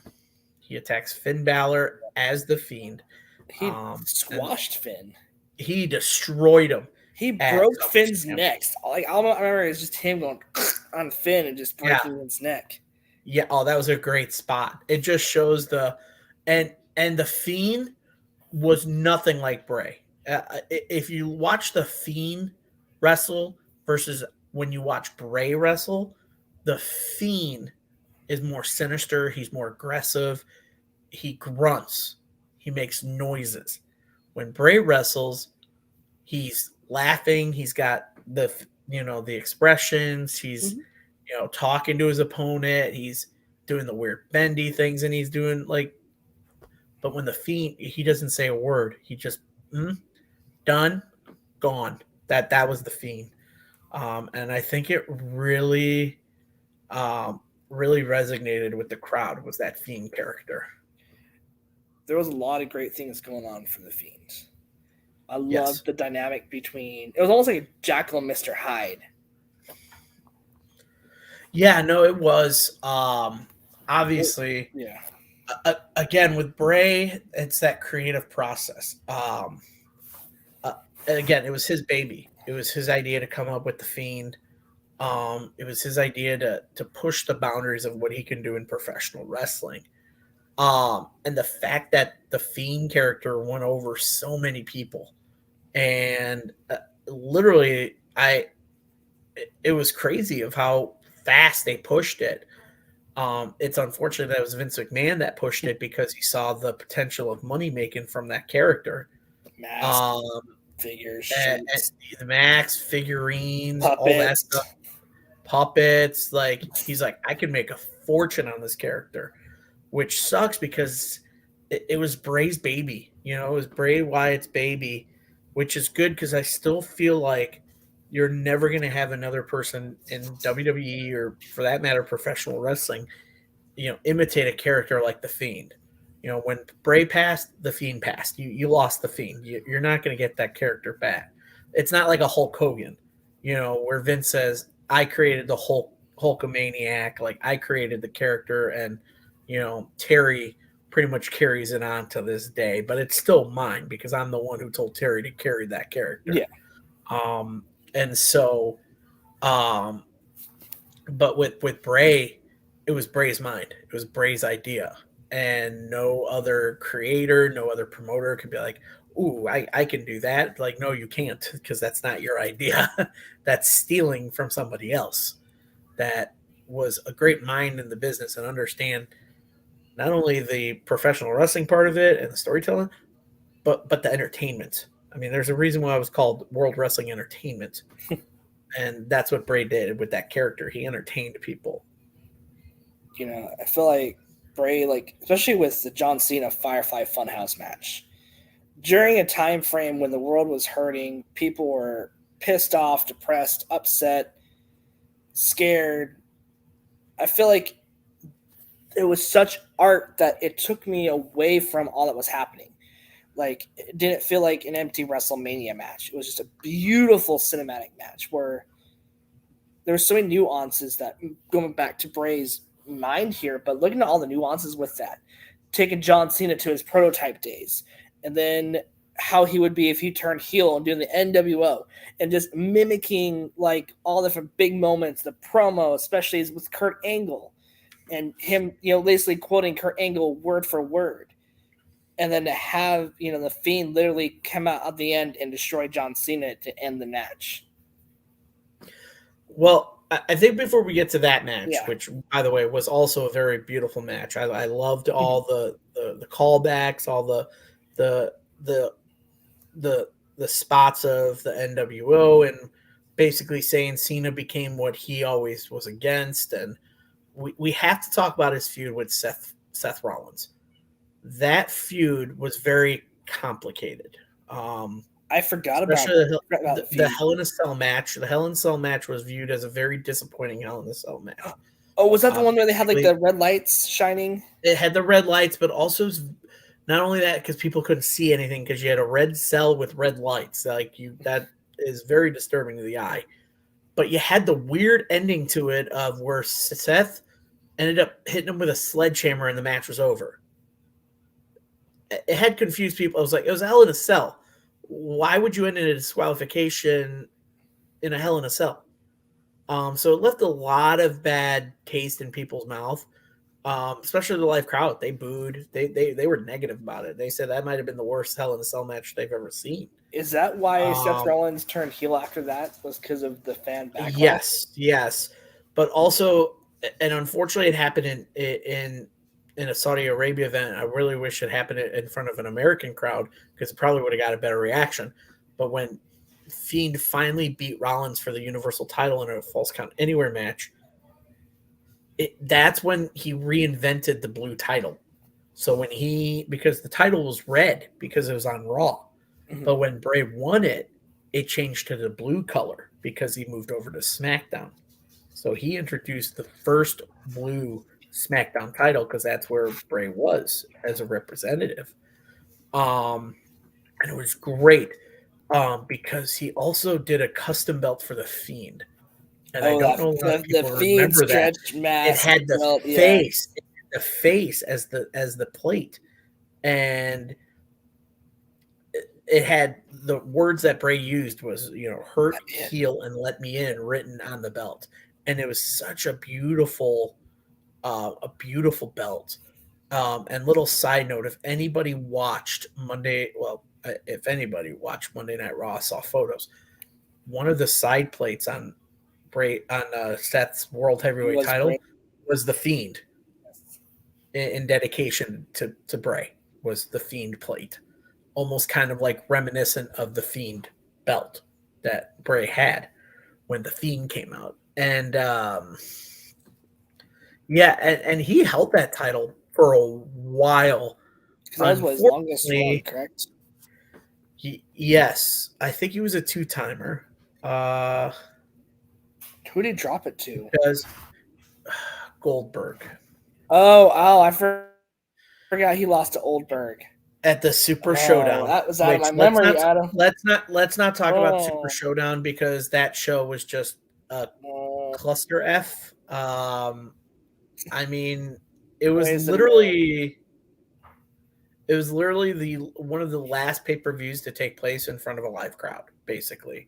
He attacks Finn Balor as the Fiend. He squashed Finn. He destroyed him. He broke Finn's neck. Like I remember, it was just him going on Finn and just breaking Finn's neck. Yeah. Oh, that was a great spot. It just shows the and the Fiend was nothing like Bray. If you watch the Fiend wrestle versus when you watch Bray wrestle, the Fiend is more sinister. He's more aggressive. He grunts. He makes noises. When Bray wrestles, he's laughing. He's got the expressions. He's talking to his opponent. He's doing the weird bendy things, and he's doing like. But when the Fiend, he doesn't say a word. He just done, gone. That was the Fiend, and I think it really, really resonated with the crowd. Was that Fiend character? There was a lot of great things going on for the Fiend. I loved Yes. the dynamic between. It was almost like Jekyll and Mr. Hyde. Yeah, no, it was. Obviously, Yeah. Again with Bray, it's that creative process. Again, it was his baby. It was his idea to come up with the Fiend. It was his idea to push the boundaries of what he can do in professional wrestling. And the fact that the Fiend character won over so many people, and literally, it was crazy of how fast they pushed it. It's unfortunate that it was Vince McMahon that pushed it because he saw the potential of money making from that character. Masks, figures, And the Max figurines, puppets. all that stuff, puppets. Like he's like, I can make a fortune on this character, which sucks because it was Bray's baby. It was Bray Wyatt's baby, which is good because I still feel like you're never going to have another person in WWE or, for that matter, professional wrestling, imitate a character like the Fiend. When Bray passed, the Fiend passed. You lost the Fiend. You're not going to get that character back. It's not like a Hulk Hogan, where Vince says, I created the Hulkamaniac, like I created the character, and Terry pretty much carries it on to this day, but it's still mine because I'm the one who told Terry to carry that character. Yeah. And so, but with Bray, it was Bray's mind. It was Bray's idea. And no other creator, no other promoter could be like, ooh, I can do that. Like, no, you can't because that's not your idea. That's stealing from somebody else that was a great mind in the business and understand not only the professional wrestling part of it and the storytelling, but the entertainment. I mean, there's a reason why it was called World Wrestling Entertainment. And that's what Bray did with that character. He entertained people. I feel like Bray, especially with the John Cena Firefly Funhouse match, during a time frame when the world was hurting, people were pissed off, depressed, upset, scared. I feel like it was such art that it took me away from all that was happening. Like, it didn't feel like an empty WrestleMania match. It was just a beautiful cinematic match where there were so many nuances that, going back to Bray's mind here, but looking at all the nuances with that, taking John Cena to his prototype days, and then how he would be if he turned heel and doing the NWO, and just mimicking all the different big moments, the promo, especially with Kurt Angle, and him, basically quoting Kurt Angle word for word. And then to have, the Fiend literally come out at the end and destroy John Cena to end the match. Well, I think before we get to that match, which, by the way, was also a very beautiful match. I loved all the callbacks, all the spots of the NWO, and basically saying Cena became what he always was against. And we have to talk about his feud with Seth Rollins. That feud was very complicated. I forgot about the Hell in a Cell match. The Hell in a Cell match was viewed as a very disappointing Hell in a Cell match. Oh, was that the one where they had the red lights shining? It had the red lights, but also not only that, because people couldn't see anything because you had a red cell with red lights. That is very disturbing to the eye. But you had the weird ending to it of where Seth ended up hitting him with a sledgehammer and the match was over. It had confused people. I was like, it was a Hell in a Cell. Why would you end in a disqualification in a Hell in a Cell? So it left a lot of bad taste in people's mouth. Especially the live crowd. They booed. They were negative about it. They said that might have been the worst Hell in a Cell match they've ever seen. Is that why Seth Um, Rollins turned heel after that? Was because of the fan backlash? yes, but also, and unfortunately, it happened in a Saudi Arabia event. I really wish it happened in front of an American crowd because it probably would have got a better reaction. But when Fiend finally beat Rollins for the Universal title in a Falls Count Anywhere match, that's when he reinvented the blue title. So because the title was red because it was on Raw, Mhm. but when Bray won it, it changed to the blue color because he moved over to SmackDown. So he introduced the first blue SmackDown title because that's where Bray was as a representative. And it was great because he also did a custom belt for the Fiend. And I Oh, don't that know a lot of the people Fiend remember that. stretched It mask had the belt. Yeah, face, the face as the plate, and it had the words that Bray used was hurt, heal, and let me in written on the belt, and it was such a beautiful belt. And little side note, if anybody watched if anybody watched Monday Night Raw, saw photos, one of the side plates on Seth's World Heavyweight was Bray. title was the Fiend in dedication to Bray was the Fiend plate, almost kind of like reminiscent of the Fiend belt that Bray had when the Fiend came out, and and he held that title for a while. Because that was what his longest run, Unfortunately, correct? yes, I think he was a two-timer. Who did he drop it to? Because Goldberg Oh, forgot he lost to Oldberg. at the Super Oh, Showdown. that was out of Which my memory, Adam. let's not talk about the Super Oh, Showdown because that show was just a cluster F. I mean, it was ways and literally the one of the last pay-per-views to take place in front of a live crowd, basically.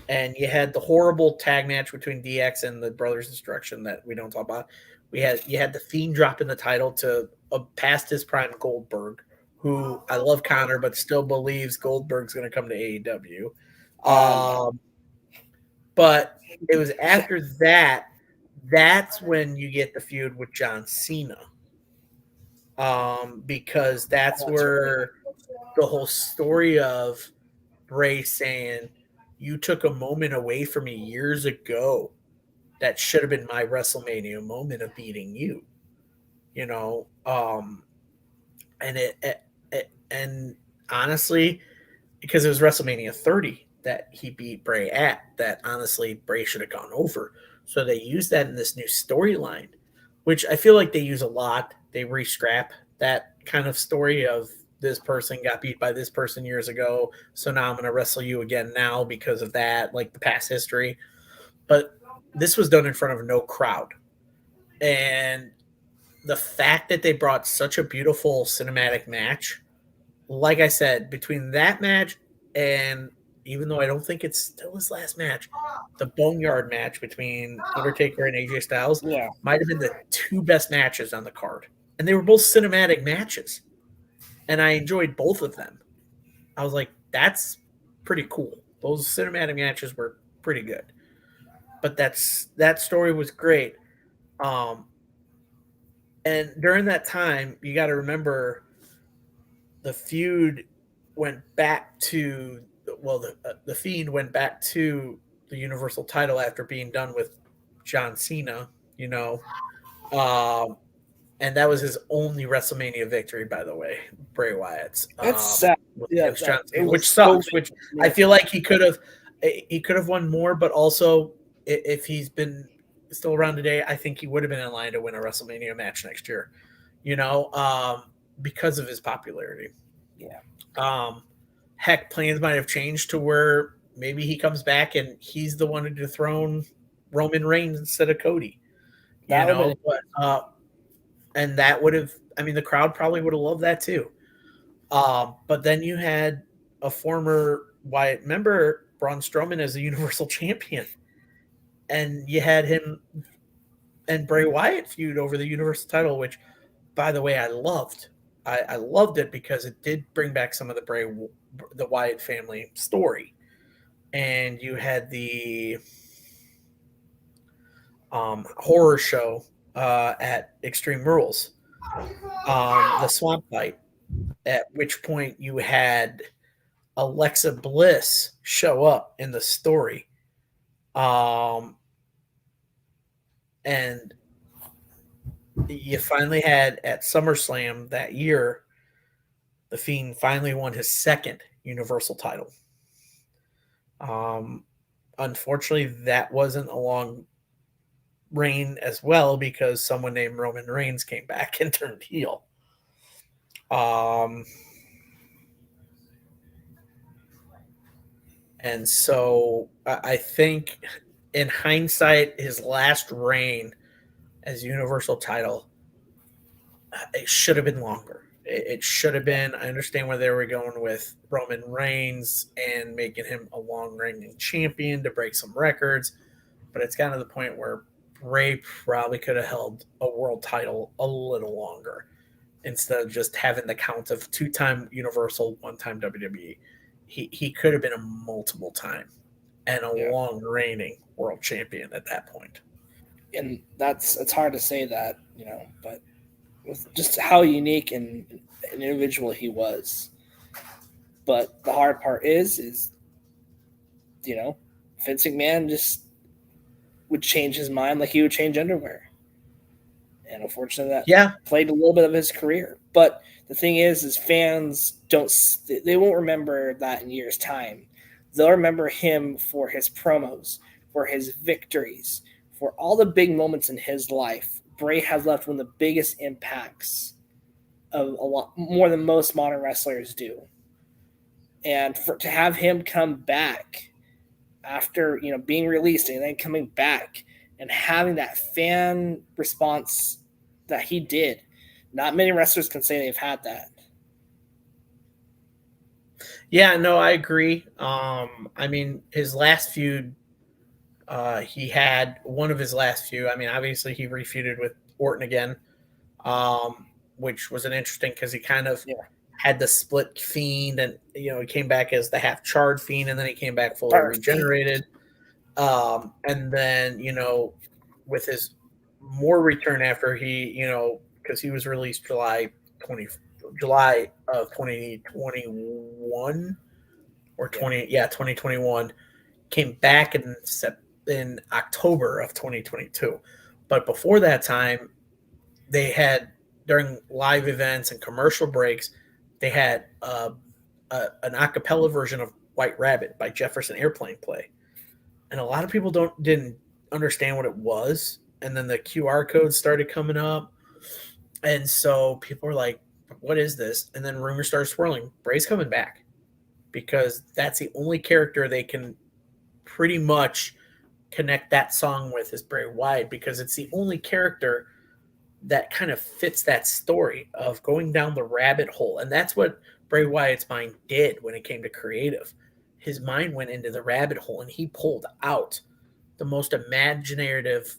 And you had the horrible tag match between DX and the Brothers Destruction that we don't talk about. You had the Fiend dropping the title to past his prime Goldberg, who I love Connor, but still believes Goldberg's going to come to AEW. But it was after that. That's when you get the feud with John Cena. Because that's where the whole story of Bray saying, "You took a moment away from me years ago that should have been my WrestleMania moment of beating you." You know, and and honestly, because it was WrestleMania 30 that he beat Bray at, that honestly Bray should have gone over. So they used that in this new storyline, which I feel like they use a lot. They re-scrap that kind of story of this person got beat by this person years ago, so now I'm going to wrestle you again now because of that, like the past history. But this was done in front of no crowd. And the fact that they brought such a beautiful cinematic match, like I said, between that match and even though I don't think it's still his last match, the Boneyard match between Undertaker and AJ Styles yeah, might have been the two best matches on the card. And they were both cinematic matches. And I enjoyed both of them. I was like, that's pretty cool. Those cinematic matches were pretty good. But that story was great. Um, and during that time, you got to remember the feud went back to the Fiend went back to the Universal title after being done with John Cena, um, and that was his only WrestleMania victory, by the way, Bray Wyatt's. it's sad. Yeah, John it Cena, which was so sucks. Which I feel like he could have won more, but also if he's been still around today, I think he would have been in line to win a WrestleMania match next year. Because of his popularity. Yeah. Heck, plans might have changed to where maybe he comes back and he's the one to dethrone Roman Reigns instead of Cody. That would have been And that would have, I mean, the crowd probably would have loved that too. But then you had a former Wyatt member, Braun Strowman, as a Universal Champion, and you had him and Bray Wyatt feud over the Universal title, which, by the way, I loved. I loved it because it did bring back some of the Wyatt family story, and you had the horror show at Extreme Rules, the Swamp Fight, at which point you had Alexa Bliss show up in the story. Um, and you finally had at SummerSlam that year, The Fiend finally won his second Universal title. Um, Unfortunately, that wasn't a long reign as well because someone named Roman Reigns came back and turned heel. Um, and so I think in hindsight, his last reign as Universal title, it should have been longer. It should have been. I understand where they were going with Roman Reigns and making him a long reigning champion to break some records, but it's gotten to the point where Bray probably could have held a world title a little longer instead of just having the count of 2-time Universal, 1-time WWE. He could have been a multiple time and a Yeah, long reigning world champion at that point. and it's hard to say that, but with just how unique and an individual he was. But the hard part is you know, Vince McMahon just would change his mind like he would change underwear, and unfortunately, that Yeah, played a little bit of his career. But the thing is fans don't they won't remember that in years' time. They'll remember him for his promos, for his victories, for all the big moments in his life. Bray has left one of the biggest impacts of a lot more than most modern wrestlers do. And to have him come back after being released and then coming back and having that fan response that he did, not many wrestlers can say they've had that. yeah, no, I agree. I mean, his last feud, he had one of his last few. I mean, obviously he refeuded with Orton again, which was an interesting because he kind of Yeah, had the split fiend, and he came back as the half charred fiend, and then he came back fully perfect. regenerated. And then with his more return after because he was released 20 July of 2021 or Yeah, 2021, came back in October of 2022. But before that time, they had during live events and commercial breaks, they had an a cappella version of White Rabbit by Jefferson Airplane play, and a lot of people didn't understand what it was. And then the QR codes started coming up, and so people were like, "What is this?" And then rumors started swirling. Bray's coming back because that's the only character they can pretty much connect that song with is Bray Wyatt because it's the only character that kind of fits that story of going down the rabbit hole. And that's what Bray Wyatt's mind did when it came to creative. His mind went into the rabbit hole and he pulled out the most imaginative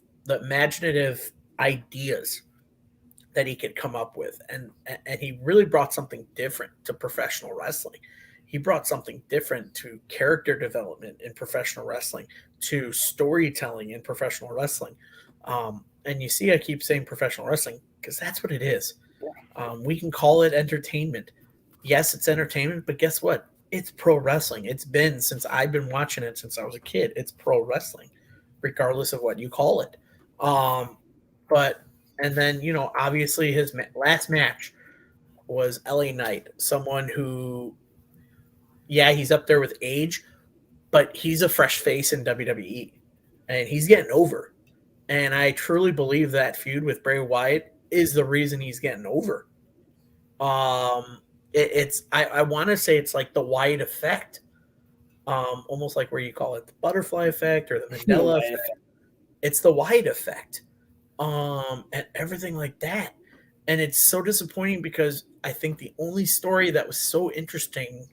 ideas that he could come up with, and he really brought something different to professional wrestling. He brought something different to character development in professional wrestling, to storytelling in professional wrestling. And you see, I keep saying professional wrestling because that's what it is. We can call it entertainment. Yes, it's entertainment, but guess what? It's pro wrestling. It's been since I've been watching it since I was a kid. It's pro wrestling, regardless of what you call it. Um, but and then obviously his last match was LA Knight, someone who, yeah, he's up there with age, but he's a fresh face in WWE, and he's getting over. And I truly believe that feud with Bray Wyatt is the reason he's getting over. It's I want to say it's like the Wyatt effect, almost like where you call it the butterfly effect or the the Mandela way. effect. It's the Wyatt effect, and everything like that. And it's so disappointing because I think the only story that was so interesting,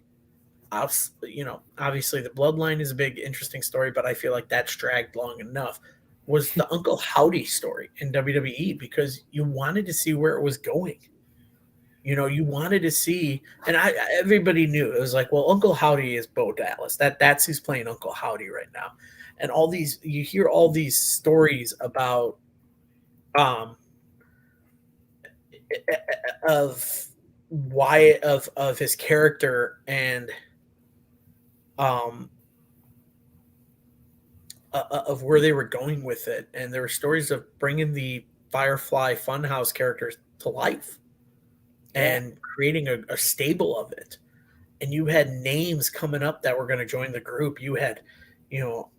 obviously the bloodline is a big interesting story, but I feel like that's dragged long enough. was the Uncle Howdy story in WWE, because you wanted to see where it was going. You wanted to see, and everybody knew it was like, well, Uncle Howdy is Bo Dallas. That's who's playing Uncle Howdy right now. And you hear all these stories about um of Wyatt, of his character, and um of where they were going with it, and there were stories of bringing the Firefly Funhouse characters to life and creating a stable of it. And you had names coming up that were going to join the group. You had,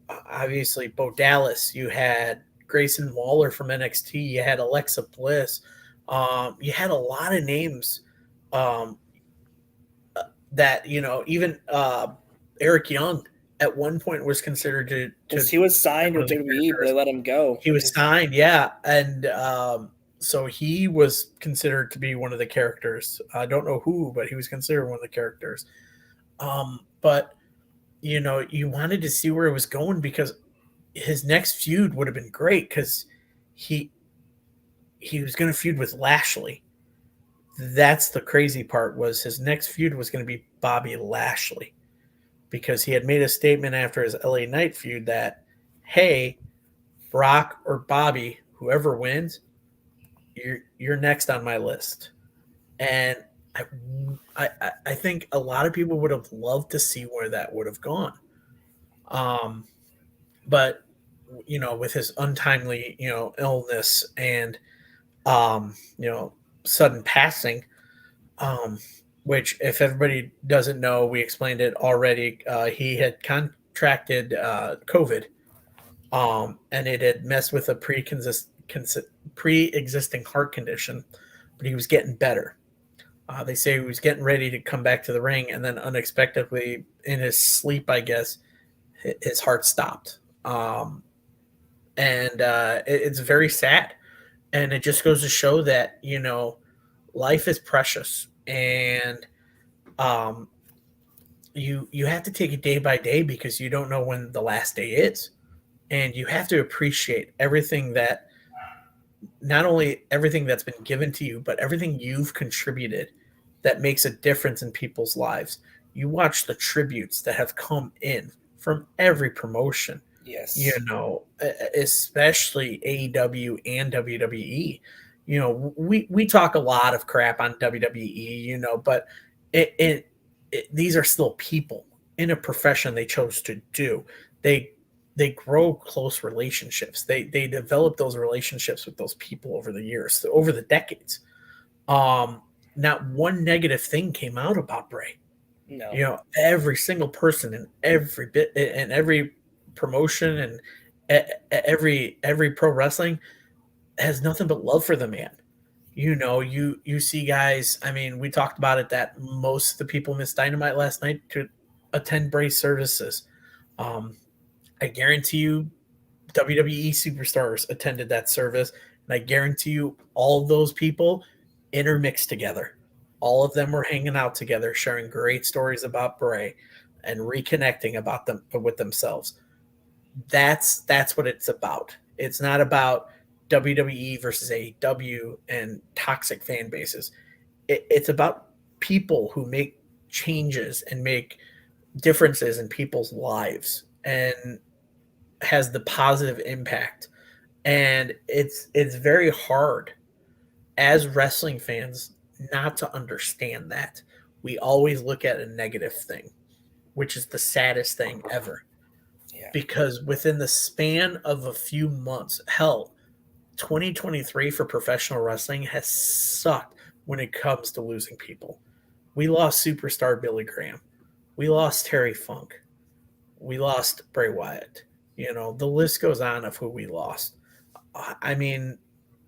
obviously Bo Dallas. You had Grayson Waller from NXT. You had Alexa Bliss. You had a lot of names um, that, even Eric Young at one point was considered to he was signed with WWE, but they let him go. He was signed, yeah. And so he was considered to be one of the characters. I don't know who, but he was considered one of the characters. But you wanted to see where it was going, because his next feud would have been great, because he was going to feud with Lashley. That's the crazy part, was his next feud was going to be Bobby Lashley, because he had made a statement after his LA Knight feud that, hey, Brock or Bobby, whoever wins, you're next on my list. And I think a lot of people would have loved to see where that would have gone. But with his untimely, illness and sudden passing, which, if everybody doesn't know, we explained it already. He had contracted COVID, and it had messed with a pre-existing heart condition, but he was getting better. They say he was getting ready to come back to the ring, and then unexpectedly, in his sleep, I guess, his heart stopped. It's very sad. And it just goes to show that, life is precious, and you have to take it day by day, because you don't know when the last day is. And you have to appreciate everything that, not only everything that's been given to you, but everything you've contributed that makes a difference in people's lives. You watch the tributes that have come in from every promotion. Yes. Especially AEW and WWE. We talk a lot of crap on WWE, but these are still people in a profession they chose to do. They grow close relationships. They develop those relationships with those people over the years, over the decades. Not one negative thing came out about Bray. No. Every single person in every bit, and every promotion, and every pro wrestling has nothing but love for the man. You see guys. I mean, we talked about it, that most of the people missed Dynamite last night to attend Bray services. I guarantee you, WWE superstars attended that service, and I guarantee you, all of those people intermixed together. All of them were hanging out together, sharing great stories about Bray, and reconnecting about them with themselves. That's what it's about. It's not about WWE versus AEW and toxic fan bases. It's about people who make changes and make differences in people's lives, and has the positive impact. And it's very hard as wrestling fans not to understand that. We always look at a negative thing, which is the saddest thing ever. Yeah. Because within the span of a few months, hell, 2023 for professional wrestling has sucked when it comes to losing people. We lost superstar Billy Graham. We lost Terry Funk. We lost Bray Wyatt. The list goes on of who we lost. I mean,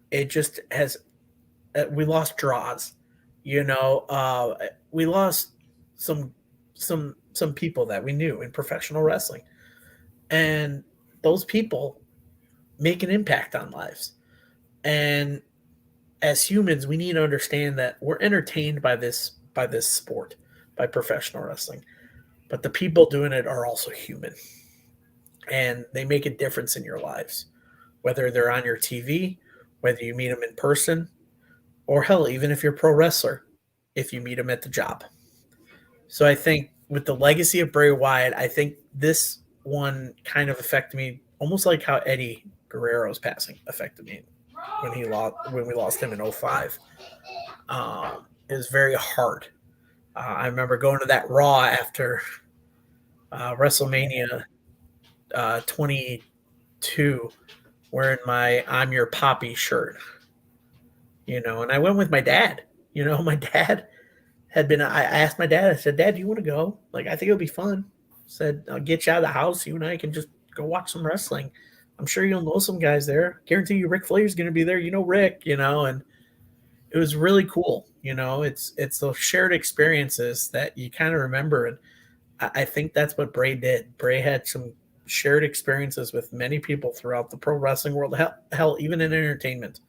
it just has. We lost draws. We lost some people that we knew in professional wrestling, and those people make an impact on lives. And as humans, we need to understand that we're entertained by this sport, by professional wrestling, but the people doing it are also human, and they make a difference in your lives. whether they're on your TV, whether you meet them in person, or hell, even if you're a pro wrestler, if you meet them at the job. So I think with the legacy of Bray Wyatt, I think this one kind of affected me almost like how Eddie Guerrero's passing affected me when we lost him in '05. It was very hard. I remember going to that Raw after WrestleMania 22 wearing my "I'm Your Poppy" shirt, and I went with my dad. My dad had been. I asked my dad. I said, "Dad, do you want to go? Like, I think it'll be fun." I said, "I'll get you out of the house. You and I can just go watch some wrestling. I'm sure you'll know some guys there. Guarantee you, Ric Flair's going to be there. You know Rick. And it was really cool. It's those shared experiences that you kind of remember, and I think that's what Bray did. Bray had some shared experiences with many people throughout the pro wrestling world. Hell, even in entertainment,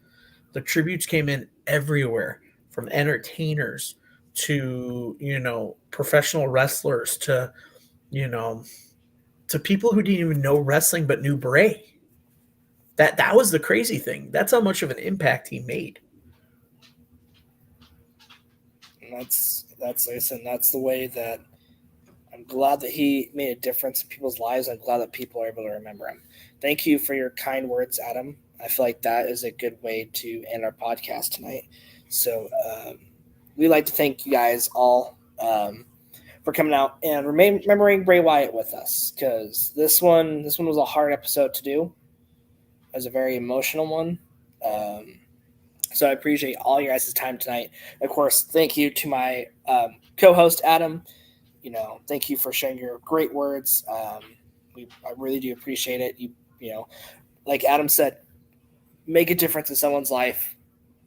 the tributes came in everywhere, from entertainers to professional wrestlers to you know to people who didn't even know wrestling but knew Bray. That was the crazy thing. That's how much of an impact he made. And that's listen, that's the way that I'm glad that he made a difference in people's lives. I'm glad that people are able to remember him. Thank you for your kind words, Adam. I feel like that is a good way to end our podcast tonight. So we'd like to thank you guys all for coming out and remembering Bray Wyatt with us, because this one was a hard episode to do. It was a very emotional one. So I appreciate all your guys' time tonight. Of course, thank you to my co-host, Adam. Thank you for sharing your great words. I really do appreciate it. Like Adam said, make a difference in someone's life.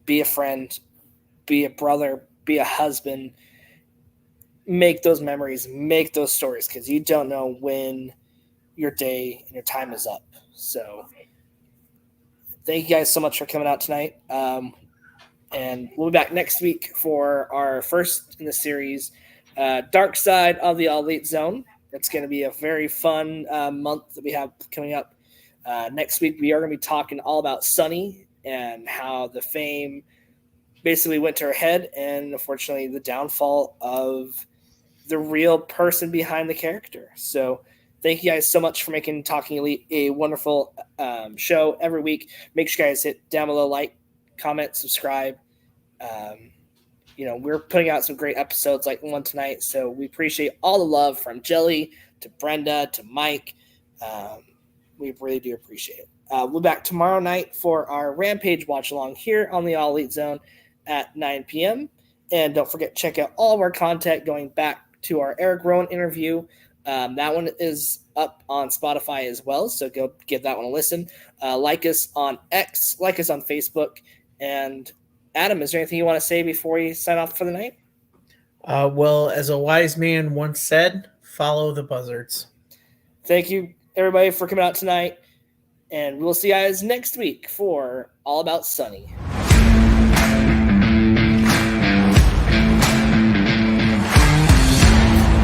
Be a friend, be a brother, be a husband. Make those memories, make those stories, because you don't know when your day and your time is up. So thank you guys so much for coming out tonight. And we'll be back next week for our first in the series, Dark Side of the Elite Zone. It's going to be a very fun month that we have coming up. Next week, we are going to be talking all about Sunny and how the fame basically went to her head, and unfortunately the downfall of the real person behind the character. So thank you guys so much for making Talking Elite a wonderful show every week. Make sure you guys hit down below, like, comment, subscribe. We're putting out some great episodes like the one tonight, so we appreciate all the love from Jelly to Brenda to Mike. We really do appreciate it. We'll be back tomorrow night for our Rampage watch along here on the All Elite Zone at 9 p.m. And don't forget to check out all of our content going back to our Eric Rowan interview. That one is up on Spotify as well, so go give that one a listen. Like us on X, like us on Facebook. And Adam, is there anything you want to say before you sign off for the night? Well, as a wise man once said, follow the buzzards. Thank you, everybody, for coming out tonight. And we'll see you guys next week for All About Sunny.